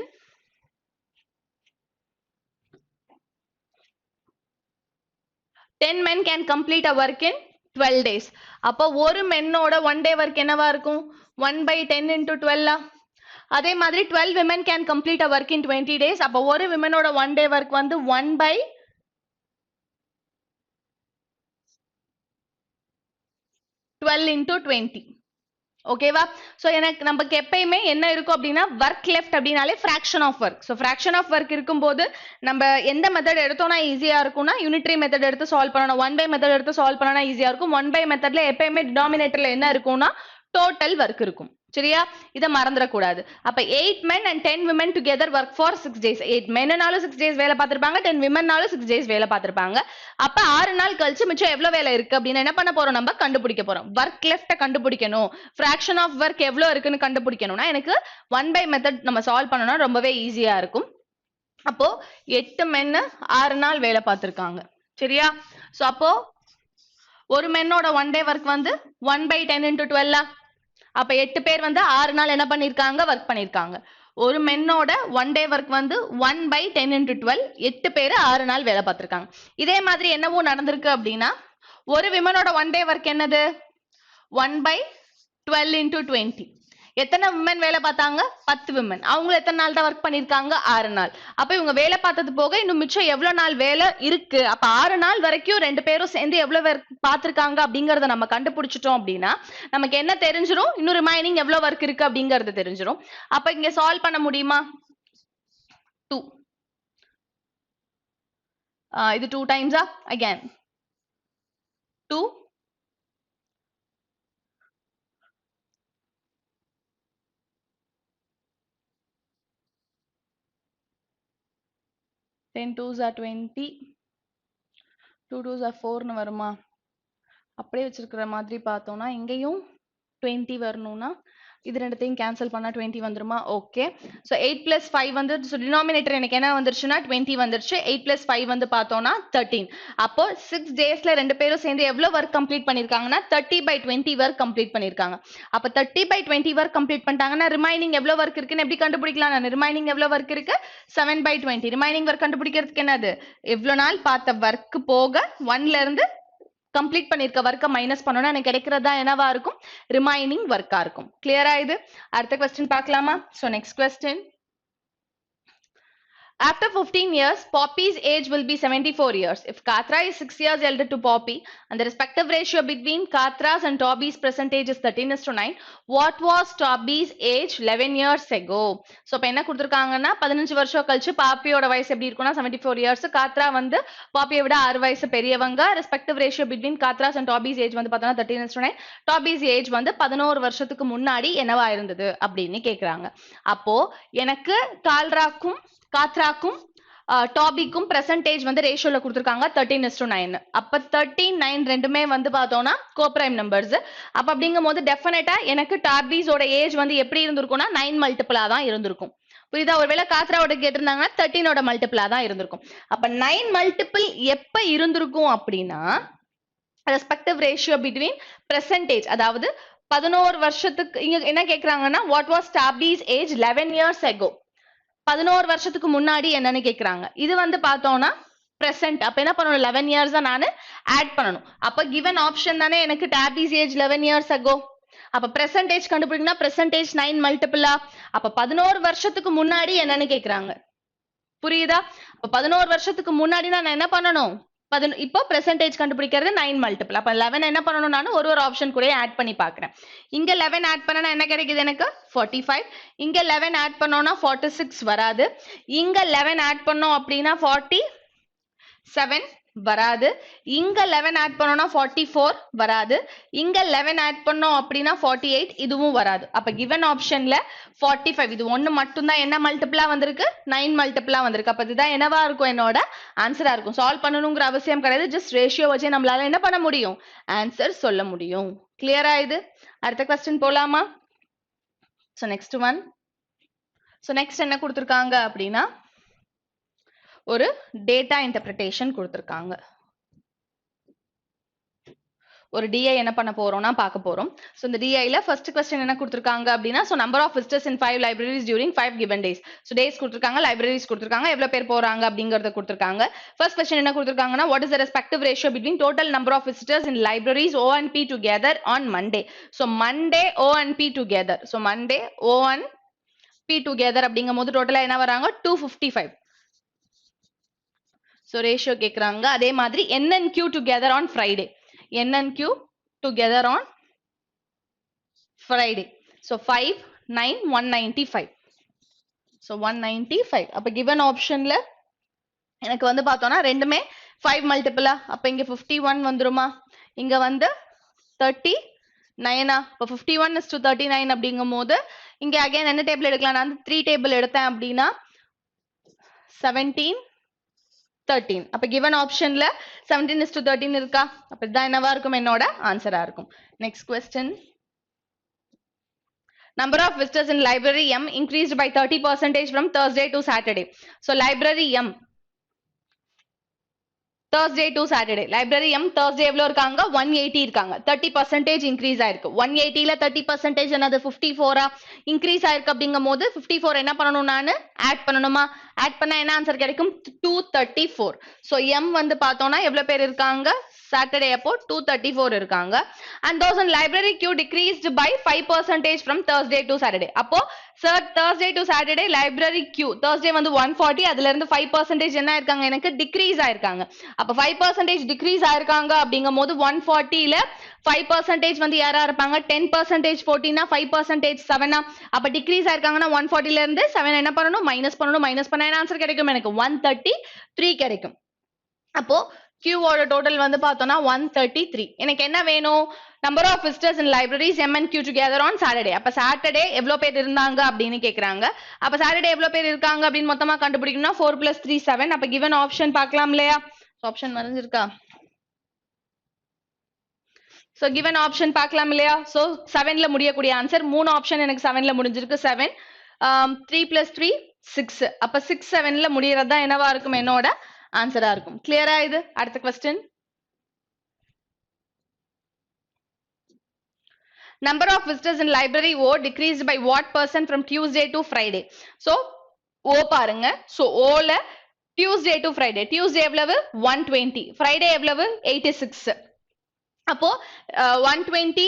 Speaker 1: Ten men can complete a work in 12 days. அப்ப ஒரு மென்னோட 1 day work என்னவா இருக்கும்? 1/10 into 12. அதே மாதிரி 12 women can complete a work in 20 days. அப்ப ஒரு விமனோட 1 day work வந்து 1/12 into 20. ஓகேவா? சோ எனக்கு நமக்கு எப்பயுமே என்ன இருக்கும் அப்படின்னா ஒர்க் லெஃப்ட் அப்படினாலே fraction of work. So fraction of work இருக்கும்போது நம்ம எந்த மெத்தட் எடுத்தோம்னா ஈஸியா இருக்கும்னா யூனிட்டரி மெத்தட் எடுத்து சால்வ் பண்ணணும். 1 by மெத்தட் எடுத்து சால்வ் பண்ணனா ஈஸியா இருக்கும். 1 by மெத்தட்ல எப்பயுமே டினாமினேட்டர்ல என்ன இருக்கும்னா டோட்டல் ஒர்க் இருக்கும். சரியா? இத மறந்துட கூடாது. அப்ப 8 men and 10 women together work for 6 days. 8 men நாலும் 6 days வேலை பார்த்திருப்பாங்க, 10 women நாலும் 6 days வேலை பார்த்திருப்பாங்க. அப்ப 6 நாள் கழிச்சு மிச்சம் எவ்வளவு வேலை இருக்கு அப்படின்னு என்ன பண்ண போறோம்? நம்ம கண்டுபிடிக்க போறோம். ஒர்க் லெஃப்ட் கண்டுபிடிக்கணும், fraction of work எவ்வளவு இருக்குன்னு கண்டுபிடிக்கணும்னா எனக்கு 1 by மெத்தட் நம்ம சால்வ் பண்ணனும்னா ரொம்பவே ஈஸியா இருக்கும். அப்போ 8 men 6 நாள் வேலை பார்த்திருக்காங்க. சரியா? சோ அப்போ ஒரு மென்னோட 1 day work வந்து 1/10 into 12. அப்ப 8 பேர் வந்து 6 நாள் என்ன பண்ணிருக்காங்க ஒர்க் பண்ணிருக்காங்க. ஒரு மென்னோட 1 டே ஒர்க் வந்து 1/10 into 12 8 பேர் 6 நாள் வேலை பார்த்திருக்காங்க. இதே மாதிரி என்னவோ நடந்திருக்கு அப்படின்னா ஒரு விமனோட 1 டே ஒர்க் என்னது 1/12 into 20. எத்தனை விமன் வேலை பார்த்தாங்க 10 விமன். அவங்க எத்தனை நாள் தான் ஒர்க் பண்ணிருக்காங்க 6 நாள். அப்ப இவங்க வேலை பார்த்தது போக இன்னும் மிச்சம் எவ்வளவு நாள் வேலை இருக்கு. அப்ப 6 நாள் வரைக்கும் 2 பேரும் சேர்ந்து எவ்வளவு பார்த்திருக்காங்க அப்படிங்கறத நம்ம கண்டுபிடிச்சிட்டோம் அப்படின்னா நமக்கு என்ன தெரிஞ்சிரும் இன்னும் ரிமைனிங் எவ்வளவு ஒர்க் இருக்கு அப்படிங்கறது தெரிஞ்சிரும். அப்ப இங்க சால்வ் பண்ண முடியுமா 2 இது 2 டைம்ஸா again 2 10 2s are 20 2 2s are 4 னு வருமா அப்படியே வச்சிருக்கிற மாதிரி பார்த்தோம்னா இங்கேயும் 20 வரணும்னா இது ரெண்டுத்தையும் கேன்சல் பண்ணா 20 வந்துருமா ஓகே சோ 8 plus 5 வந்து சோ டினாமினேட்டர் எனக்கு என்ன வந்துருச்சுனா 20 வந்துருச்சு 8 plus 5 வந்து பார்த்தோம்னா 13 அப்போ 6 டேஸ்ல ரெண்டு பேரும் சேர்ந்து எவ்வளவு வர்க் கம்ப்ளீட் பண்ணிருக்காங்கன்னா 30/20 வர்க் கம்ப்ளீட் பண்ணிருக்காங்க அப்ப 30/20 வர்க் கம்ப்ளீட் பண்ணிட்டாங்கன்னா ரிமைனிங் எவ்வளவு வர்க் இருக்குன்னு எப்படி கண்டுபிடிக்கலாம் நான் ரிமைனிங் எவ்வளவு வர்க் இருக்கு 7/20 ரிமைனிங் வர்க் கண்டுபிடிக்கிறதுக்கு என்னது எவ்வளவு நாள் பார்த்த வர்க் போக 1 ல இருந்து கம்ப்ளீட் பண்ணிருக்க வர்க்க மைனஸ் பண்ணனும் எனக்கு கிடைக்கிறதா என்னவா இருக்கும் ரிமைனிங் வர்க்கா இருக்கும் கிளியரா இது அடுத்த क्वेश्चन பார்க்கலாமா so next question After 15 years, Poppy's age will be 74 years. If Katra is 6 years elder to Poppy and the respective ratio between Katra's and Toby's present age is 13:9, what was Toby's age 11 years ago? So, இப்ப என்ன கொடுத்திருக்காங்கன்னா 15 வருஷம் கழிச்சு பாப்பியோட வயசு எப்படி இருக்கும்னா 74 years. Katra வந்து பாப்பியை விட 6 வயசு பெரியவங்க. Respective ratio between Katra's and Toby's age வந்து பார்த்தோம்னா 13:9. Toby's age வந்து 11 வருஷத்துக்கு முன்னாடி என்னவா இருந்தது அப்படின்னு கேக்குறாங்க. அப்போ எனக்கு கால்ராக்கும் காத்ராக்கும் டாபிக்கும் பிரசன்டேஜ் வந்து ரேஷியோல கொடுத்திருக்காங்க 13:9 அப்ப 13:9 ரெண்டுமே வந்து பார்த்தோம்னா கோப்ரைம் நம்பர்ஸ் அப்ப அப்படிங்கும்போது டெஃபினட்டா எனக்கு டாபிஸோட ஏஜ் வந்து எப்படி இருந்திருக்கும்னா 9 மல்டிபிளா தான் இருந்திருக்கும் புரியுதா ஒருவேளை காத்ராவோட கேட்டிருந்தாங்கன்னா 13ஓட மல்டிபிளா தான் இருந்திருக்கும் அப்ப 9 மல்டிபிள் எப்ப இருந்திருக்கும் அப்படின்னா ரெஸ்பெக்டிவ் ரேஷியோ பிட்வீன் பிரசன்டேஜ் அதாவது 11 வருஷத்துக்கு இங்க என்ன கேக்குறாங்கன்னா what was Toby's age 11 years ago 11 வருஷத்துக்கு முன்னாடி என்னன்னு கேக்குறாங்க இது வந்து பார்த்தோம்னா present அப்ப என்ன பண்ணணும் 11 years தான் நான் ஆட் பண்ணணும் அப்ப given ஆப்ஷன் தானே எனக்கு டாபிஸ் ஏஜ் 11 years ago அப்ப பெர்சன்டேஜ் கண்டுபிடிக்கணும்னா பெர்சன்டேஜ் 9 மல்டிபிளா அப்ப 11 வருஷத்துக்கு முன்னாடி என்னன்னு கேக்குறாங்க புரியுதா அப்ப 11 வருஷத்துக்கு முன்னாடி நான் என்ன பண்ணணும் இப்போ பெர்சன்டேஜ் கண்டுபிடிக்கிறது 9 மல்டிபிள் அப்ப 11 என்ன பண்ணணும் நான் ஒரு ஆப்ஷன் கூட ஆட் பண்ணி பார்க்கறேன் இங்க 11 ஆட் பண்ணனா என்ன கிடைக்குது எனக்கு 45 இங்க 11 ஆட் பண்ணோம்னா 46 வராது இங்க 11 ஆட் பண்ணோம் அப்படினா 47 வராது இங்க 11 ஆட் பண்ணோம்னா 44 வராது இங்க 11 ஆட் பண்ணோம் அப்படினா 48 இதுவும் வராது அப்ப given ஆப்ஷன்ல 45 இது ஒன்னு மட்டும் தான் என்ன மல்டிபிளா வந்திருக்கு 9 மல்டிபிளா வந்திருக்கு அப்ப இதுதான் என்னவா இருக்கும் என்னோட ஆன்சரா இருக்கும் சால்வ் பண்ணனும்ங்கற அவசியம் கிடையாது ஜஸ்ட் ரேஷியோ வச்சே நம்மளால என்ன பண்ண முடியும் ஆன்சர் சொல்ல முடியும் கிளியரா இது அடுத்த क्वेश्चन போலாமா so next one so next என்ன கொடுத்திருக்காங்க அப்படினா ஒரு டேட்டா இன்டர்பிரேஷன் கொடுத்திருக்காங்க ஒரு DI என்ன பண்ண போறோம்னா பார்க்க போறோம் சோ இந்த DI ல ஃபர்ஸ்ட் क्वेश्चन என்ன கொடுத்திருக்காங்க அப்படினா so number of visitors in 5 libraries during 5 given days so days கொடுத்திருக்காங்க libraries கொடுத்திருக்காங்க எவ்வளவு பேர் போறாங்க அப்படிங்கறத கொடுத்திருக்காங்க ஃபர்ஸ்ட் क्वेश्चन என்ன கொடுத்திருக்காங்கன்னா what is the respective ratio between total number of visitors in libraries O and P together on Monday so Monday O and P together so Monday O and P together அப்படிங்கும்போது டோட்டலா என்ன வராங்க 255 so ratio கேக்குறாங்க அதே மாதிரி N and Q together on Friday N and Q together on Friday so 5 9 195 so 195 அப்ப given optionல எனக்கு வந்து பார்த்தோம்னா ரெண்டுமே 5 மல்டிபிளா அப்ப இங்க 51 வந்துருமா இங்க வந்து 39 அப்ப 51 is to 39 அப்படிங்கும்போது இங்க again என்ன டேபிள் எடுக்கலாம் நான் 3 டேபிள் எடுத்தேன் அப்படினா 17 13 அப்ப given optionல 17 is to 13 இருக்கா அப்ப இதான் என்னவா இருக்கும் என்னோட ஆன்சரா இருக்கும் next question number of visitors in library M increased by 30% from Thursday to Saturday so library M Thursday to Saturday. Library M Thursday எவ்வளோ இருக்காங்க 180 இருக்காங்க 30% இன்க்ரீஸ் ஆயிருக்கு 180ல 30% என்னது 54 இன்க்ரீஸ் ஆயிருக்கு அப்படிங்கும் போது 54 என்ன பண்ணணும் நான் ஆட் பண்ணணுமா ஆட் பண்ணா என்ன ஆன்சர் கிடைக்கும் 234 ஸோ எம் வந்து பார்த்தோம்னா எவ்வளவு பேர் இருக்காங்க சாட்டர்டே அப்போ 234 இருக்காங்க and those in library queue decreased by 5% from Thursday to Saturday அப்போ Thursday to Saturday library queue Thursday வந்து 140 அதுல இருந்து 5% என்ன ஆயிருக்காங்க எனக்கு டிக்ரீஸ் ஆயிருக்காங்க அப்ப 5% டிக்ரீஸ் ஆயிருக்காங்க அப்படிங்கும் போது 140ல 5% வந்து யாரா இருப்பாங்க 10% 14 5% 7 அப்ப டிக்ரீஸ் ஆயிருக்காங்கன்னா 140ல இருந்து 7 என்ன பண்ணணும் மைனஸ் பண்ணா என்ன ஆன்சர் கிடைக்கும் எனக்கு 133 கிடைக்கும் அப்போ Q ஓட டோட்டல் வந்து பார்த்தோம்னா 133 எனக்கு என்ன வேணும் number of visitors in libraries M and Q together on Saturday அப்ப சாட்டர்டே எவ்வளவு பேர் இருந்தாங்க அப்படின்னு கேக்குறாங்க அப்ப சாட்டர்டே எவ்வளவு பேர் இருக்காங்க அப்படின்னு மொத்தமா கண்டுபிடிக்கணும்னா 4 + 3 7 அப்ப given ஆப்ஷன் பார்க்கலாம் இல்லையா ஆப்ஷன் மறந்துருக்கா சோ given ஆப்ஷன் பார்க்கலாம் இல்லையா சோ 7ல முடியக்கூடிய ஆன்சர் மூணு ஆப்ஷன் எனக்கு 7ல முடிஞ்சிருக்கு 7 3 + 3 6 அப்ப 6 7ல முடியறது தான் என்னவா இருக்கும் என்னோட ஆன்சரா இருக்கும் கிளியரா இது அடுத்த question number of visitors in library O decreased by what percent from Tuesday to Friday so O பாருங்க so O ல Tuesday to Friday Tuesday எவ்வளவு 120 Friday எவ்வளவு 86 அப்போ 120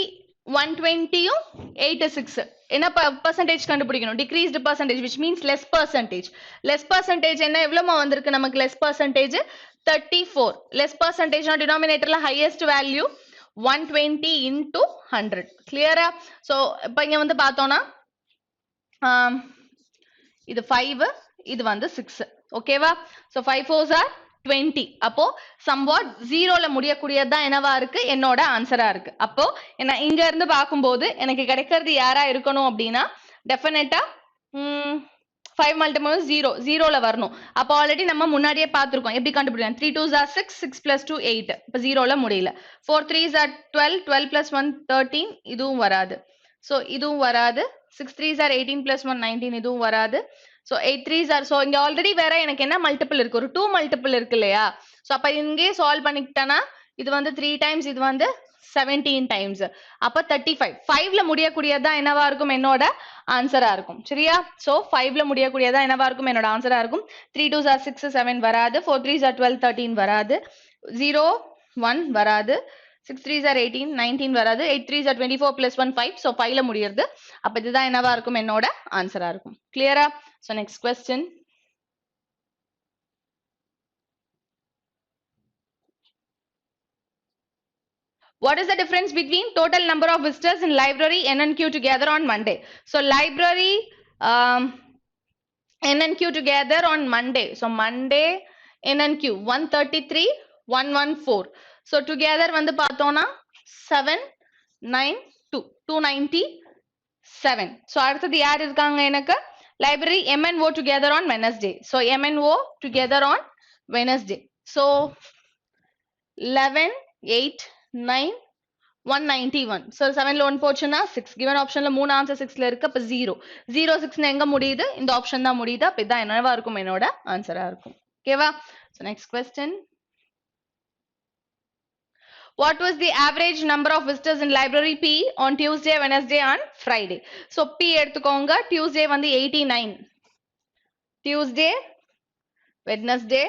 Speaker 1: 120யும் 86 என்ன percentage கண்டுபிடிக்கணும் decreased percentage which means less percentage என்ன எவ்வளவு வந்திருக்கு நமக்கு less percentage 34 less percentage on denominatorல highest value 120 into 100 clear so இப்போ இங்க வந்து பார்த்தோம்னா இது 5 இது வந்து 6 ஓகேவா so 5 4s are 20 அப்போ somewhat 0ல முடியக்கூடியது தான் என்னவா இருக்கு என்னோட ஆன்சரா இருக்கு அப்போ என்ன இங்க இருந்து பாக்கும்போது எனக்கு கிடைக்கிறது யாரா இருக்கணும் அப்படினா டெஃபினட்டா 5 multiple 0ல வரணும் அப்ப ஆல்ரெடி நம்ம முன்னாடியே பாத்துறோம் எப்படி கண்டுபிடிக்கலாம் 3 2s are 6 6 + 2 8 இப்ப 0ல முடியல 4 3s are 12 12 + 1 13 இதுவும் வராது சோ இதுவும் வராது 6 3s are 18 + 1 19 இதுவும் வராது so 8 3s are so இங்க ஆல்ரெடி வேற எனக்கு என்ன மல்டிபிள் இருக்கு ஒரு 2 மல்டிபிள் இருக்கு இல்லையா சோ அப்ப இங்கே சால்வ் பண்ணிட்டேனா இது வந்து 3 டைம்ஸ் இது வந்து 17 டைம்ஸ் அப்ப 35 5ல முடியக்கூடியது தான் என்னவா இருக்கும் என்னோட ஆன்சரா இருக்கும் சரியா சோ 5ல முடியக்கூடியது தான் என்னவா இருக்கும் என்னோட ஆன்சரா இருக்கும் 3 2s are 6 7 வராது 4 3s are 12 13 வராது 0 1 வராது 6 3s are 18 19 வராது 8 3s are 24 + 1 5 so 5ல முடியிறது அப்ப இதுதான் என்னவா இருக்கும் என்னோட ஆன்சரா இருக்கும் கிளியரா so next question what is the difference between total number of visitors in library N and Q together on Monday so library N and Q together on Monday so Monday N and Q 133 114 so together வந்து பார்த்தோம்னா 7 9 2 297 so அடுத்தது யார் இருக்காங்க எனக்கு library M and O together on Wednesday so M and O together on Wednesday so 11 8 9 191 so 7ல 1 போச்சுனா 6 given optionல 3 answer 6ல இருக்கு அப்ப 0 0 6 எங்க முடியுது இந்த ஆப்ஷன் தான் முடியுது அப்ப இதான் என்னவா இருக்கும் என்னோட ஆன்சரா இருக்கும் ஓகேவா so next question what was the average number of visitors in library P on Tuesday Wednesday and Friday so P எடுத்துக்கோங்க Tuesday வந்து 89 Tuesday Wednesday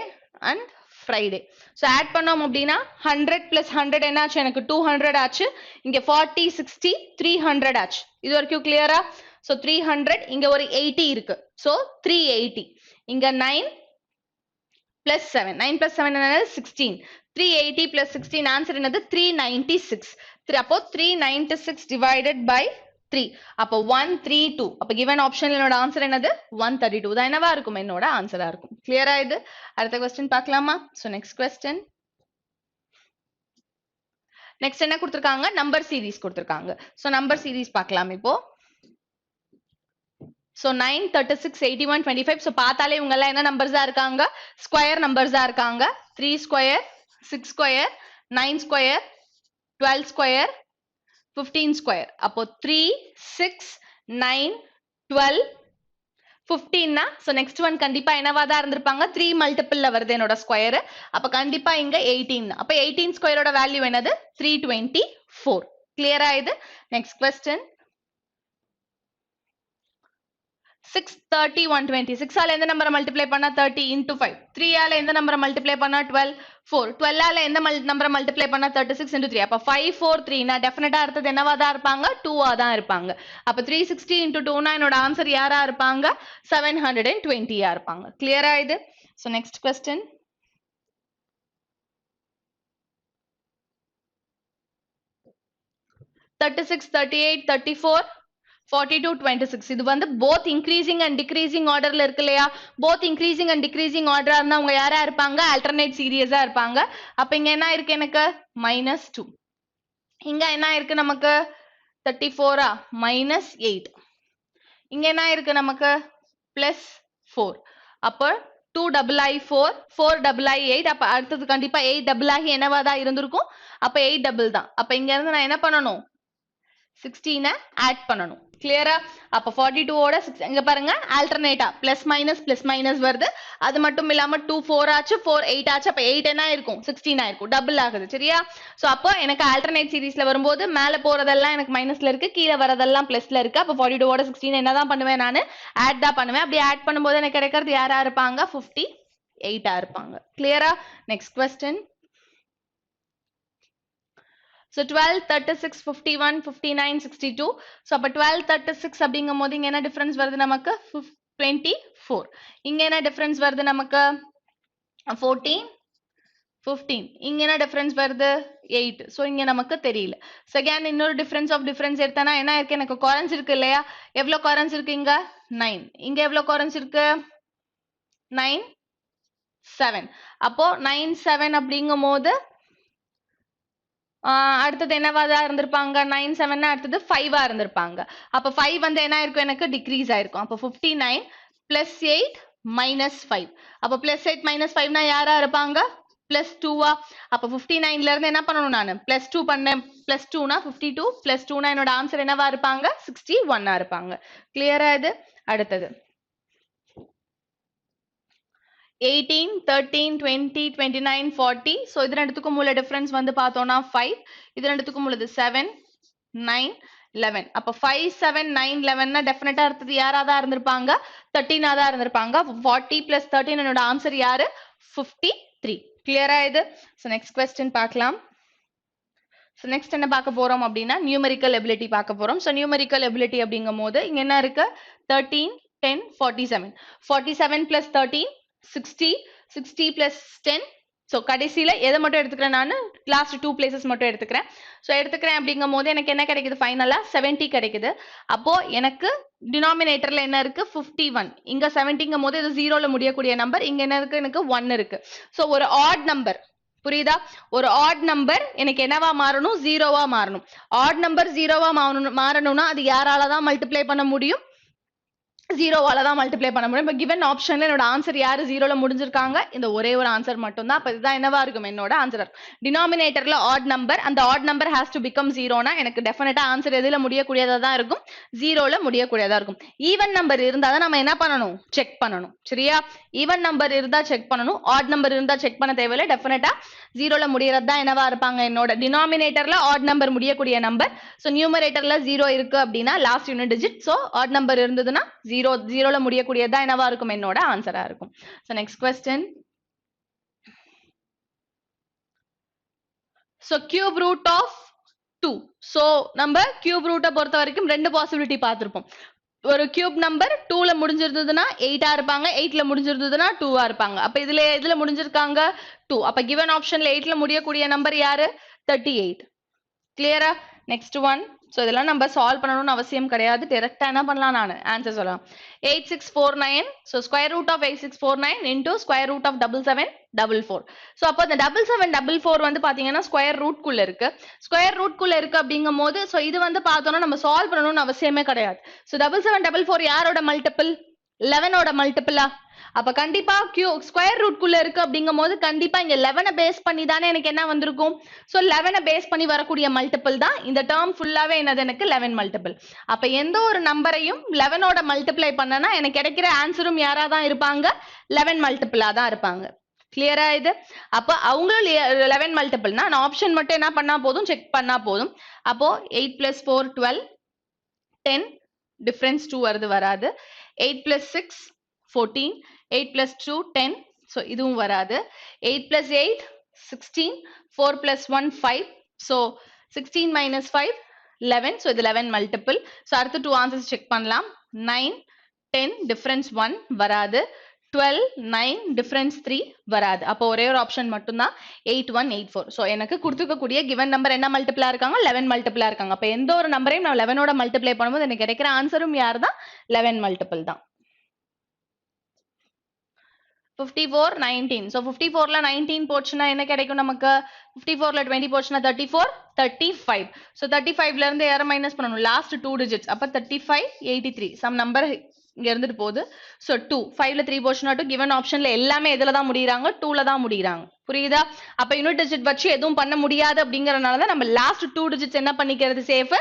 Speaker 1: and Friday so add பண்ணோம் அப்படினா 100 + 100 என்னாச்சு எனக்கு 200 ஆச்சு இங்க 40 60 300 ஆச்சு இது வரைக்கும் கிளியரா so 300 இங்க ஒரு 80 இருக்கு so 380 இங்க 9 plus 7 9 plus 7 என்னது 16 380 plus 16 ஆன்சர் என்னது 396 அப்போ 396 divided by 3 அப்போ 132 அப்போ given ஆப்ஷன்ல என்னோட ஆன்சர் என்னது 132 தான் என்னவா இருக்கும் என்னோட ஆன்சரா இருக்கும் கிளியரா இது அடுத்த क्वेश्चन பார்க்கலாமா சோ நெக்ஸ்ட் क्वेश्चन நெக்ஸ்ட் என்ன கொடுத்திருக்காங்க நம்பர் சீரிஸ் கொடுத்திருக்காங்க சோ நம்பர் சீரிஸ் பார்க்கலாம் இப்போ so 9 36 81 25 so பார்த்தாலே இவங்க எல்லாம் என்ன நம்பர்ஸா இருக்காங்க ஸ்கொயர் நம்பர்ஸா இருக்காங்க 3 square 6 square 9 square 12 square 15 square அப்போ 3 6 9 12 15 so next one கண்டிப்பா என்னவா தான் இருந்திருப்பாங்க 3 மல்டிபிள்ல வருது என்னோட ஸ்கொயர் அப்ப கண்டிப்பா இங்க 18 அப்ப 18 ஸ்கொயரோட வேல்யூ என்னது 324 கிளியரா இது நெக்ஸ்ட் क्वेश्चन 630 120 6 ஆல எந்த நம்பரை மல்டிப்ளை பண்ணா 30 into 5 3 ஆல எந்த நம்பரை மல்டிப்ளை பண்ணா 12 4 12 ஆல எந்த நம்பரை மல்டிப்ளை பண்ணா 36 into 3 அப்ப 5 4 3 நான் டெஃபினட்டா அடுத்தது என்னவா தான் இருப்பாங்க 2 ஆ தான் இருப்பாங்க அப்ப 360 into 2 னா என்னோட ஆன்சர் யாரா இருப்பாங்க 720 ஆ இருப்பாங்க கிளியரா இது சோ நெக்ஸ்ட் क्वेश्चन 36 38 34 42 26 இது வந்து both increasing and decreasing orderல இருக்கு இல்லையா both increasing and decreasing order இருந்தா அவங்க யாரா இருப்பாங்க alternate series ஆ இருப்பாங்க அப்ப இங்க என்ன இருக்கு எனக்கு -2 இங்க என்ன இருக்கு நமக்கு 34 -8 இங்க என்ன இருக்கு நமக்கு +4 அப்ப 2i4 4i8 அப்ப அடுத்தது கண்டிப்பா 8i என்னவா தான் இருந்திருக்கும் அப்ப 8 தான் அப்ப இங்க இருந்து நான் என்ன பண்ணணும் 16 ஆட் பண்ணணும் கிளியரா அப்ப 42 ஓட இங்க பாருங்க ஆல்டர்னேட்டா பிளஸ் மைனஸ் வருது அது மட்டும் இல்லாம 2 4 ஆச்சு 4 8 ஆச்சு அப்ப 8 என்ன இருக்கும் 16 ஆயிருக்கும் டபுள் ஆகுது சரியா சோ அப்போ எனக்கு ஆல்டர்னேட் சீரிஸ்ல வரும்போது மேல போறதெல்லாம் எனக்கு மைனஸ்ல இருக்கு கீழே வரதெல்லாம் பிளஸ்ல இருக்கு அப்ப 42 ஓட 16 என்னதான் பண்ணுவேன் நானு ஆட் தான் பண்ணுவேன் அப்படி ஆட் பண்ணும்போது எனக்கு கிடைக்கிறது யாரா இருப்பாங்க 58 இருப்பாங்க கிளியரா நெக்ஸ்ட் क्वेश्चन So 12, 36, 51, 59, 62. So அப்ப 12, 36 அப்படிங்கும் போது இங்க என்ன டிஃபரன்ஸ் வருது நமக்கு 24. இங்க என்ன டிஃபரன்ஸ் வருது நமக்கு 14, 15. இங்க என்ன டிஃபரன்ஸ் வருது 8. So இங்க நமக்கு தெரியல. So again இன்னொரு டிஃபரன்ஸ் ஆஃப் டிஃபரன்ஸ் எடுத்தனா என்ன இருக்கு எனக்கு குறைஞ்சிருக்கு இல்லையா எவ்வளவு குறைஞ்சிருக்கு இங்க 9. இங்க எவ்வளவு குறைஞ்சிருக்கு 9, 7. அப்போ 9, 7 அப்படிங்கும் போது அடுத்தது என்னவா தான் இருந்திருப்பாங்க 9 7 அடுத்தது 5 ஆ இருந்திருப்பாங்க அப்ப 5 வந்து என்ன இருக்கும் எனக்கு டிக்ரீஸ் ஆயிருக்கும் அப்ப 59 plus 8 minus 5 அப்ப plus 8 minus 5 னா யாரா இருப்பாங்க plus 2 ஆ அப்ப 59 ல இருந்து என்ன பண்ணனும் நான் plus 2 பண்ணேன் plus 2 னா 52 plus 2 னா என்னோட ஆன்சர் என்னவா இருப்பாங்க 61 ஆ இருப்பாங்க கிளியரா இது அடுத்தது 18, 13, 20, 29, 40. So, இது ரெண்டுத்துக்கும் உள்ள difference வந்து பார்த்தோம்னா 5. இது ரெண்டுத்துக்கும் உள்ளது 7, 9, 11. அப்ப 5, 7, 9, 11 னா definite அடுத்தது யாரா தான் இருந்திருப்பாங்க 13 தான் இருந்திருப்பாங்க 40 plus 13 என்னோட ஆன்சர் யாரு 53. கிளியரா இது so next question பார்க்கலாம் So next என்ன பார்க்க போறோம் அப்படின்னா numerical ability பார்க்க போறோம் so numerical ability அப்படிங்கும்போது இங்க என்ன இருக்கு 13, 10, 47. 47 plus 13 60 60 plus 10 so கடைசில எதை மட்டும் எடுத்துக்கிறேன் நான் லாஸ்ட் 2 places மட்டும் எடுத்துக்கிறேன் so எடுத்துக்கிறேன் அப்படிங்கும்போது எனக்கு என்ன கிடைக்குது ஃபைனலா 70 கிடைக்குது அப்போ எனக்கு டினாமினேட்டர்ல என்ன இருக்கு 51 இங்க 70ங்கும் போது இது 0ல முடியக்கூடிய நம்பர் இங்க என்ன இருக்கு எனக்கு 1 இருக்கு so ஒரு ஆட் நம்பர் புரியுதா ஒரு ஆட் நம்பர் எனக்கு என்னவா மாறணும் 0வா மாறணும் ஆட் நம்பர் 0வா மாறணும்னா அது யாரால தான் மல்டிப்ளை பண்ண முடியும் 0வால தான் மல்டிப்ளை பண்ண முடியும் இப்ப given ஆப்ஷன்ல என்னோட ஆன்சர் யாரு 0ல முடிஞ்சிருக்காங்க இந்த ஒரே ஒரு ஆன்சர் மட்டும் தான் அப்ப இதுதான் என்னவா இருக்கும் என்னோட ஆன்சர் டினாமினேட்டர்ல ஆட் நம்பர் அந்த add number has to become 0 னா எனக்கு டெஃபினட்டா ஆன்சர் எதுல முடியக்கூடியதா தான் இருக்கும் 0ல முடியக்கூடியதா இருக்கும் ஈவன் நம்பர் இருந்தா தான் நம்ம என்ன பண்ணணும் செக் பண்ணணும் சரியா ஈவன் நம்பர் இருந்தா செக் பண்ணணும் ஆட் நம்பர் இருந்தா செக் பண்ண தேவையில்லை டெஃபினட்டா 0ல முடியறது தான் என்னவா இருப்பாங்க என்னோட டினாமினேட்டர்ல ஆட் நம்பர் முடியக்கூடிய நம்பர் சோ நியூமரேட்டர்ல 0 இருக்கு அப்படின்னா last unit digit so odd number இருந்ததுன்னா 0ல முடியக்கூடியதா என்னவா இருக்கும் என்னோட ஆன்சரா இருக்கும் so next question so cube root of 2 so நம்ம கியூப் ரூட்டை பொறுத்த வரைக்கும் ரெண்டு பாசிபிலிட்டி பார்த்திருப்போம் ஒரு கியூப் நம்பர் 2ல முடிஞ்சிருந்ததுன்னா 8 ஆ இருப்பாங்க 8ல முடிஞ்சிருந்ததுன்னா 2 ஆ இருப்பாங்க அப்ப இதுல முடிஞ்சிருக்காங்க 2 அப்ப given ஆப்ஷன்ல 8ல முடியக்கூடிய நம்பர் யாரு 38 கிளியரா நெக்ஸ்ட் ஒன் சோ இதெல்லாம் நம்ம சால்வ் பண்ணணும்னு அவசியம் கிடையாது டைரக்டா என்ன பண்ணலாம் நான் ஆன்சர் சொல்லலாம் 8649 so square root of 8649 into square root of 7744 so அப்போ இந்த 7744 வந்து பாத்தீங்கன்னா ஸ்கொயர் ரூட் குள்ள இருக்கு ஸ்கொயர் ரூட் குள்ள இருக்கு அப்படிங்கும்போது சோ இது வந்து பார்த்தோம்னா நம்ம சால்வ் பண்ணணும்னு அவசியமே கிடையாது சோ 7744 யாரோட மல்டிபிள் 11 ஓட மல்டிபிளா? அப்ப கண்டிப்பா ஸ்கொயர் ரூட் குள்ள இருக்கு அப்படிங்கும் போது கண்டிப்பா இங்க 11 பேஸ் பண்ணி தானே எனக்கு என்ன வந்திருக்கும். சோ 11 பேஸ் பண்ணி வரக்கூடிய மல்டிபிள் தான் இந்த டேர்ம் ஃபுல்லாவே என்னது எனக்கு 11 மல்டிபிள். அப்ப எந்த ஒரு நம்பரையும் 11 ஓட மல்டிப்ளை பண்ணனா எனக்கு கிடைக்கிற ஆன்சரும் யாரா தான் இருப்பாங்க, 11 மல்டிபிளா தான் இருப்பாங்க. கிளியரா இது? அப்ப அவங்க 11 மல்டிபிள்னா நான் ஆப்ஷன் மட்டும் என்ன பண்ணா போதும், செக் பண்ணா போதும். அப்போ 8 plus 4 12, 10 டிஃபரன்ஸ் 2 வருது வராது. 8 plus 6 14, 8 plus 2 10, so இதுவும் வராது. 8 plus 8 16, 4 plus 1 5, so 16 minus 5 11, so இது 11 multiple. so அடுத்து 2 answers check பண்ணலாம். 9 10 difference 1 வராது. 12 9 difference 3 வராது. அப்போ ஒரே ஒரு ஆப்ஷன் மட்டும்தான் 8184. so எனக்கு கொடுத்துக்கக்கூடிய given நம்பர் என்ன மல்டிபிளா இருக்காங்க, 11 மல்டிபிளா இருக்காங்க. அப்ப எந்த ஒரு நம்பரையும் நான் 11 ஓட மல்டிப்ளை பண்ணும்போது எனக்கு கிடைக்கிற ஆன்சரும் யார் தான், 11 மல்டிபிள் தான். 54 19. so 54ல 19 போச்சுன்னா என்ன கிடைக்கும் நமக்கு, 54ல 20 போச்சுன்னா 34 35. so 35ல இருந்து யாரை மைனஸ் பண்ணணும், லாஸ்ட் 2 digits. அப்ப 35 83 சம் நம்பர் இங்க இருந்துட்டு போகுது. so 2 5ல 3 போச்சுன்னா 2. given ஆப்ஷன்ல எல்லாமே எதுல தான் முடியறாங்க, 2ல தான் முடியறாங்க. புரியுதா? அப்ப யூனிட் டிஜிட் வச்சு எதுவும் பண்ண முடியாது அப்படிங்கறனால தான் நம்ம லாஸ்ட் 2 digits என்ன பண்ணிக்கிறது சேஃப்,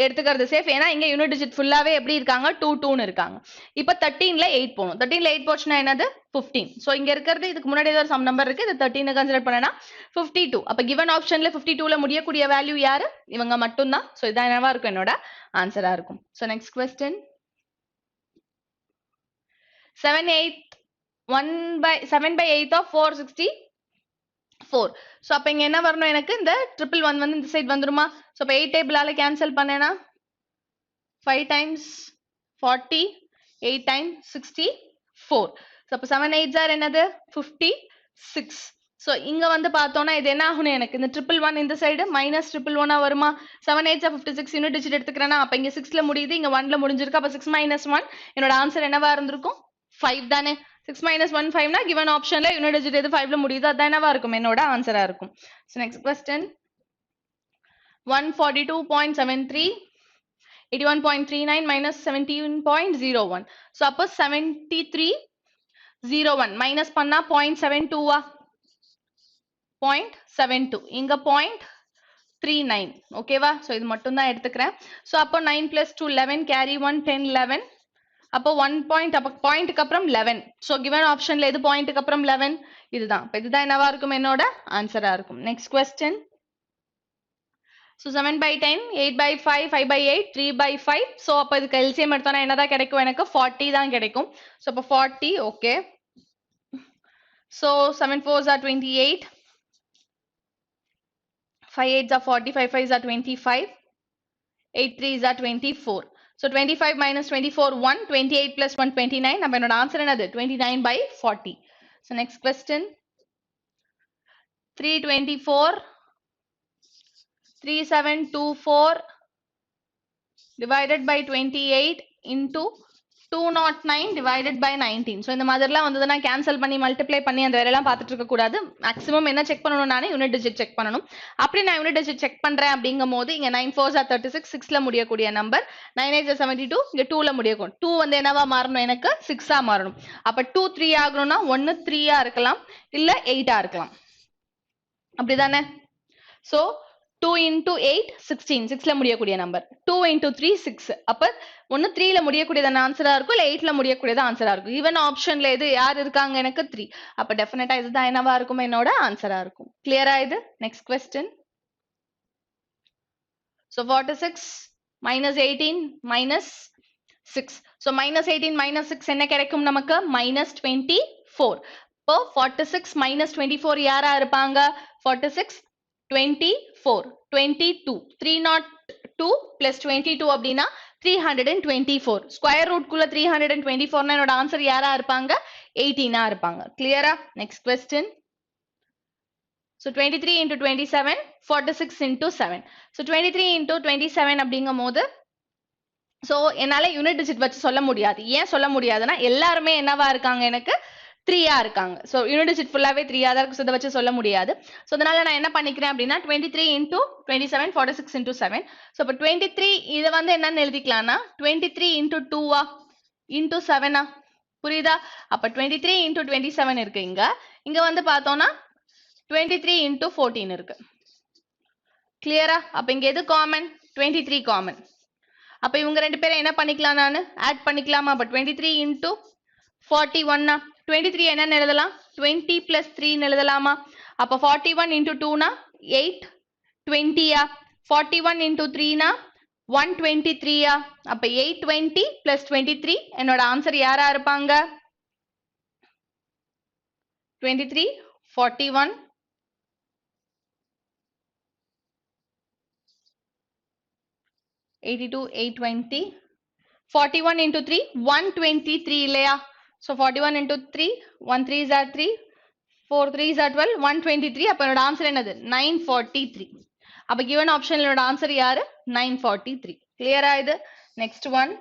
Speaker 1: எடுத்துக்கிறது சேஃப். ஏன்னா இங்க யூனிட் டிஜிட் ஃபுல்லாவே எப்படி இருக்காங்க, 2 2ன்னு இருக்காங்க. இப்ப 13ல 8 போணும். 13ல 8 போச்சுன்னா என்னது 15. சோ இங்க இருக்கிறது இதுக்கு முன்னாடி ஏதாவது சம் நம்பர் இருக்கு, இது 13 கன்சிடர் பண்ணனா 52. அப்ப given ஆப்ஷன்ல 52ல முடியக்கூடிய வேல்யூ யாரு, இவங்க மட்டும் தான். சோ இதான் என்னவா இருக்கும், என்னோட ஆன்சரா இருக்கும். So next question 7 by 8 of 464. So அப்ப இங்க என்ன வரணும், எனக்கு இந்த 111 வந்து இந்த சைடு வந்துருமா. சோ அப்ப 8 டேபிளால கேன்சல் பண்ணேனா 5 times 40, 8 times 64. சோ அப்ப 7 8s are என்னது 56. சோ இங்க வந்து பார்த்தோம்னா இது என்ன ஆகும், எனக்கு இந்த 111 இந்த சைடு மைனஸ் 111 வருமா. 7 8s are 56 யூனிட் டிஜிட் எடுத்துக்கிறேன்னா அப்ப இங்க 6ல முடியுது, இங்க 1ல முடிஞ்சிருக்கு. அப்ப 6 minus 1 என்னோட ஆன்சர் என்னவா இருந்திருக்கும், 5 தானே. 6 minus 1 5 னா given ஆப்ஷன்ல யூனிட் டிஜிட் எது 5ல முடியுது அதான் என்னவா இருக்கும், என்னோட ஆன்சரா இருக்கும். So next question 142.73, 81.39 minus 17.01. so அப்போ 7301 minus பண்ணா 0.72 ஆ, 0.72 இங்க 0.39. ஓகேவா? சோ இது மட்டும் தான் எடுத்துக்கிறேன். சோ அப்போ 9 plus 2 11, carry 1 10 11. அப்போ 1 point, அப்போ பாயிண்ட்க்கு அப்புறம் 11. சோ given ஆப்ஷன்ல எது பாயிண்ட்க்கு அப்புறம் 11, இதுதான். அப்ப இதுதான் என்னவா இருக்கும், என்னோட ஆன்சரா இருக்கும். Next question so 7 by 10, 8 by 5, 5 by 8, 3 by 5. so அப்ப இதுக்கு LCM எடுத்தோம்னா என்னதான் கிடைக்கும், எனக்கு 40 தான் கிடைக்கும். so அப்ப 40. okay. so 7 4s are 28, 5 8s are 40, 5 5s are 25, 8 3s are 24. so 25 minus 24 1, 28 plus 1 29. நம்ம என்னோட ஆன்சர் என்னது 29 by 40. so next question 324 3724 divided by 28 into 209 divided by 19. so இந்த மாதிரிலாம் வந்ததுன்னா கேன்சல் பண்ணி மல்டிப்ளை பண்ணி அந்த வேலையெல்லாம் பார்த்துட்டு இருக்க கூடாது. மேக்ஸிமம் என்ன செக் பண்ணணும், நானே யூனிட் டிஜிட் செக் பண்ணணும். அப்படி நான் யூனிட் டிஜிட் செக் பண்றேன் அப்படிங்கும் போது இங்க 9 4s are 36, 6ல முடியக்கூடிய நம்பர், 9 8s are 72, இங்க 2ல முடியக்கும். 2 வந்து என்னவா மாறணும், எனக்கு 6ஆ மாறணும். அப்ப 2 3 ஆகணும்னா 1 3ஆ இருக்கலாம், இல்ல 8ஆ இருக்கலாம். அப்படிதானே? சோ 2 into 8 16, 6ல முடியக்கூடிய நம்பர். 2 into 3 6. அப்ப ஒன்னு 3ல முடியக்கூடியது ஆன்சரா இருக்கும், இல்ல 8ல முடியக்கூடியது ஆன்சரா இருக்கும். ஈவன் ஆப்ஷன்ல எது யார் இருக்காங்க, எனக்கு 3. அப்ப டெஃபினட்டா இதுதான் என்னவா இருக்கும், என்னோட ஆன்சரா இருக்கும். கிளியரா இது? Next question so 46 minus 18 minus 6. so minus 18 minus 6 என்ன கிடைக்கும் நமக்கு, minus 24. இப்போ 46 minus 24 யாரா இருப்பாங்க, 46 24 22. 302 plus 22 அப்படின்னா 324. ஸ்கொயர் ரூட் குள்ள 324 னா என்னோட ஆன்சர் யாரா இருப்பாங்க, 18 இருப்பாங்க. கிளியரா? Next question so 23 into 27, 46 into 7. so 23 into 27 அப்படிங்கும் போது சோ என்னால யூனிட் டிஜிட் வச்சு சொல்ல முடியாது. ஏன் சொல்ல முடியாதுன்னா எல்லாருமே என்னவா இருக்காங்க, எனக்கு 3ஆ இருக்காங்க. சோ யூனிட் டிஜிட் ஃபுல்லாவே 3ஆ தான் இருக்கு. சோ இத வச்சு சொல்ல முடியாது. சோ அதனால நான் என்ன பண்ணிக்கிறேன் அப்படின்னா 23 into 27, 46 into 7. சோ அப்ப 23 இத வந்து என்னன்னு எழுதிக்கலாம்னா 23 into 2ஆ into 7ஆ புரியுதா? அப்ப 23 into 27 இருக்கு இங்க. இங்க வந்து பார்த்தோம்னா 23 into 14 இருக்கு. கிளியரா? அப்ப இங்க எது காமன்? 23 காமன். அப்ப இவங்க ரெண்டு பேரும் என்ன பண்ணிக்கலாம் நானு? ஆட் பண்ணிக்கலாமா? அப்ப 23 into 41 23 என்னன்னு எழுதலாம்? 20 plus 3 எழுதலாமா? அப்ப 41 into 2 னா 8 20 41 into 3 னா 123 அப்ப 820 plus 23 என்னோட ஆன்சர் யாரா இருப்பாங்க? 23 41 82 820 41 into 3 123 இல்லையா? So 41 into 3 1 3s are 3 4 3s are 12 123 அப்ப என்னோட ஆன்சர் என்னது? 943. அப்ப given option என்னோட ஆன்சர் யாரு? 943. கிளியரா இது? Next one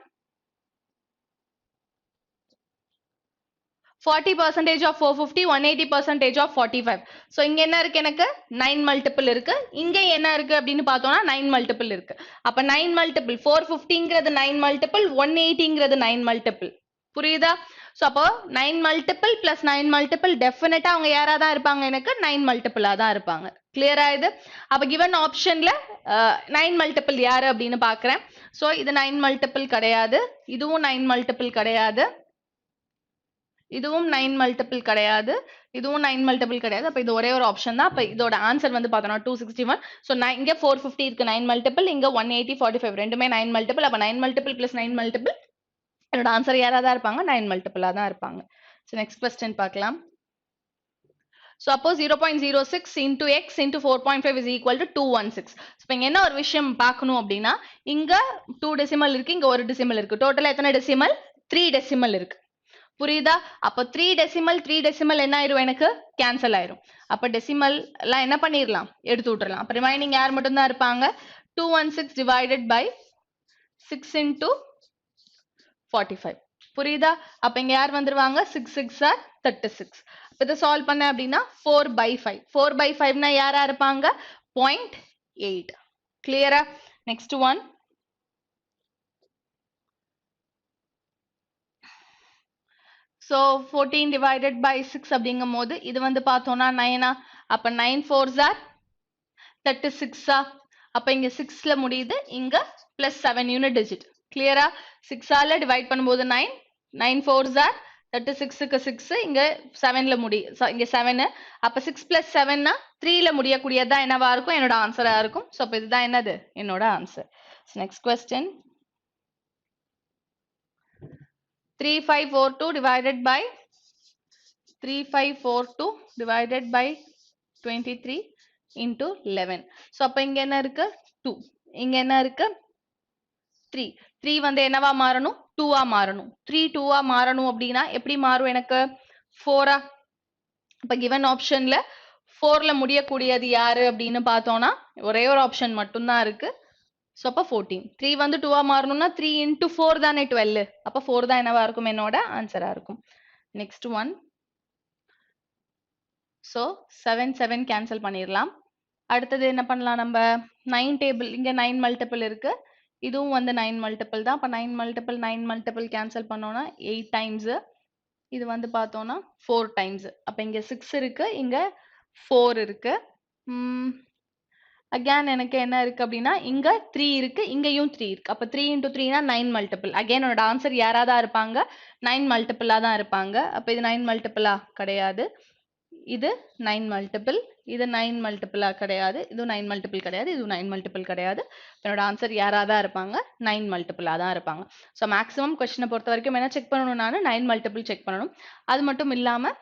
Speaker 1: 40% of 450 180% of 45. So இங்க என்ன இருக்கு எனக்கு? 9 மல்டிபிள் இருக்கு. இங்க என்ன இருக்கு அப்படின்னு பார்த்தோம்னா 9 மல்டிபிள் இருக்கு. அப்ப 9 மல்டிபிள் 450ங்கிறது 9 மல்டிபிள் 180ங்கிறது 9 மல்டிபிள். புரியுதா? சோ அப்போ 9 மல்டிபிள் பிளஸ் 9 மல்டிபிள் டெஃபினட்டா அவங்க யாரா தான் இருப்பாங்க? எனக்கு 9 மல்டிபிளா தான் இருப்பாங்க. கிளியரா இது? அப்ப given ஆப்ஷன்ல 9 மல்டிபிள் யாரு அப்படின்னு பாக்குறேன். சோ இது 9 மல்டிபிள் கிடையாது. இதுவும் 9 மல்டிபிள் கிடையாது. இதுவும் 9 மல்டிபிள் கிடையாது. இதுவும் 9 மல்டிபிள் கிடையாது. அப்ப இது ஒரே ஒரு ஆப்ஷன் தான். அப்ப இதோட ஆன்சர் வந்து பார்த்தோம்னா 261. சோ இங்க 450 இருக்கு 9 மல்டிபிள், இங்க 180 45 ரெண்டுமே 9 மல்டிபிள். அப்ப 9 மல்டிபிள் பிளஸ் 9 மல்டிபிள் என்னோட ஆன்சர் யாரா தான் இருப்பாங்க? 9 மல்டிபிளா தான் இருப்பாங்க. சோ நெக்ஸ்ட் क्वेश्चन பார்க்கலாம். Suppose 0.06 into x into 4.5 is equal to 216. இப்போ இங்க என்ன ஒரு விஷயம் பார்க்கணும் அப்படின்னா இங்க 2 டெசிமல் இருக்கு, இங்க ஒரு டெசிமல் இருக்கு. டோட்டலா எத்தனை டெசிமல்? 3 டெசிமல் இருக்கு. புரியுதா? அப்ப 3 டெசிமல் என்ன ஆயிரும்? எனக்கு கேன்சல் ஆயிரும். அப்ப டெசிமல் எல்லாம் என்ன பண்ணிரலாம்? எடுத்து விட்டுறலாம். அப்ப ரிமைனிங் யார் மட்டும் தான் இருப்பாங்க? 216 divided by 6 into 45. புரியுதா? அப்ப இங்க யார் வந்துருவாங்க? 6 6 are 36. அப்ப இத சால்வ் பண்ண அப்படின்னா 4 by 5. 4 by 5 னா யாரா இருப்பாங்க? 0.8. கிளியரா? Next one. So 14 divided by 6 அப்படிங்கும் போது இது வந்து பார்த்தோம்னா 9 அப்ப 9 4s are 36 அப்ப இங்க 6ல முடியுது, இங்க plus 7 யூனிட் டிஜிட். கிளியரா? 6ஆல டிவைட் பண்ணும்போது 9 9 4s are 36க்கு 6 இங்க 7ல இங்க 7 அப்ப 6 plus 7 னா 3ல முடியக்கூடியதா என்னவா இருக்கும்? என்னோட ஆன்சரா இருக்கும். சோ அப்ப இதுதான் என்னது? என்னோட answer. Next question 3542 divided by 3542 divided by 23 into 11. So அப்ப இங்க என்ன இருக்கு? 2. இங்க என்ன இருக்கு? 3. 3 வந்து என்னவா மாறணும்? 2 மாறணும். 3 2 மாறணும் அப்படின்னா எப்படி மாறும் எனக்கு? 4 அப்ப given ஆப்ஷன்ல 4ல முடியக்கூடியது யாரு அப்படின்னு பார்த்தோம்னா ஒரே ஒரு ஆப்ஷன் மட்டும் தான் இருக்கு. So அப்ப 14. 3 வந்து 2 மாறணும்னா 3 into 4 தானே 12. அப்ப 4 தான் என்னவா இருக்கும்? என்னோட ஆன்சரா இருக்கும். Next one. So 7 7 கேன்சல் பண்ணிரலாம். அடுத்தது என்ன பண்ணலாம் நம்ம? 9 டேபிள் இங்க 9 மல்டிபிள் இருக்கு. இதுவும் வந்து 9 மல்டிபிள் தான். அப்ப 9 மல்டிபிள் கேன்சல் பண்ணோம்னா 8 டைம்ஸ். இது வந்து பார்த்தோம்னா 4 டைம்ஸ். அப்ப இங்க 6 இருக்கு, இங்க 4 இருக்கு. அகைன் எனக்கு என்ன இருக்கு அப்படின்னா இங்க 3 இருக்கு, இங்கேயும் 3 இருக்கு. அப்ப 3 into 3 னா 9 மல்டிபிள். அகைன் என்னோட ஆன்சர் யாரா தான் இருப்பாங்க? 9 மல்டிபிளா தான் இருப்பாங்க. அப்ப இது 9 மல்டிபிளா? கிடையாது. இது 9 மல்டிபிள், இது 9 மல்டிபிளா? கிடையாது. இது 9 மல்டிபிள் கிடையாது, இது 9 மல்டிபிள் கிடையாது. என்னோட ஆன்சர் யாரா தான் இருப்பாங்க? 9 மல்டிபிளா தான் இருப்பாங்க. ஸோ மேக்ஸிமம் கொஸ்டினை பொறுத்த வரைக்கும் என்ன செக் பண்ணணும்? நான் 9 மல்டிபிள் செக் பண்ணணும். அது மட்டும் இல்லாம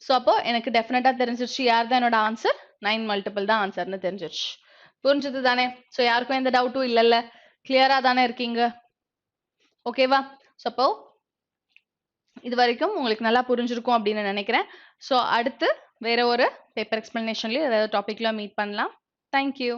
Speaker 1: ஸோ அப்போ எனக்கு டெஃபினட்டா தெரிஞ்சிருச்சு யார் தான் என்னோட ஆன்சர்? 9 மல்டிபிள் தான் ஆன்சர்னு தெரிஞ்சிருச்சு. புரிஞ்சது தானே? ஸோ யாருக்கும் எந்த டவுட்டும் இல்லைல்ல? கிளியரா தானே இருக்கீங்க? ஓகேவா? ஸோ அப்போ இது வரைக்கும் உங்களுக்கு நல்லா புரிஞ்சிருக்கும் அப்படின்னு நினைக்கிறேன். ஸோ அடுத்து வேற ஒரு பேப்பர் எக்ஸ்பிளனேஷன்லயும் ஏதாவது டாபிக்ல மீட் பண்ணலாம். தேங்க்யூ.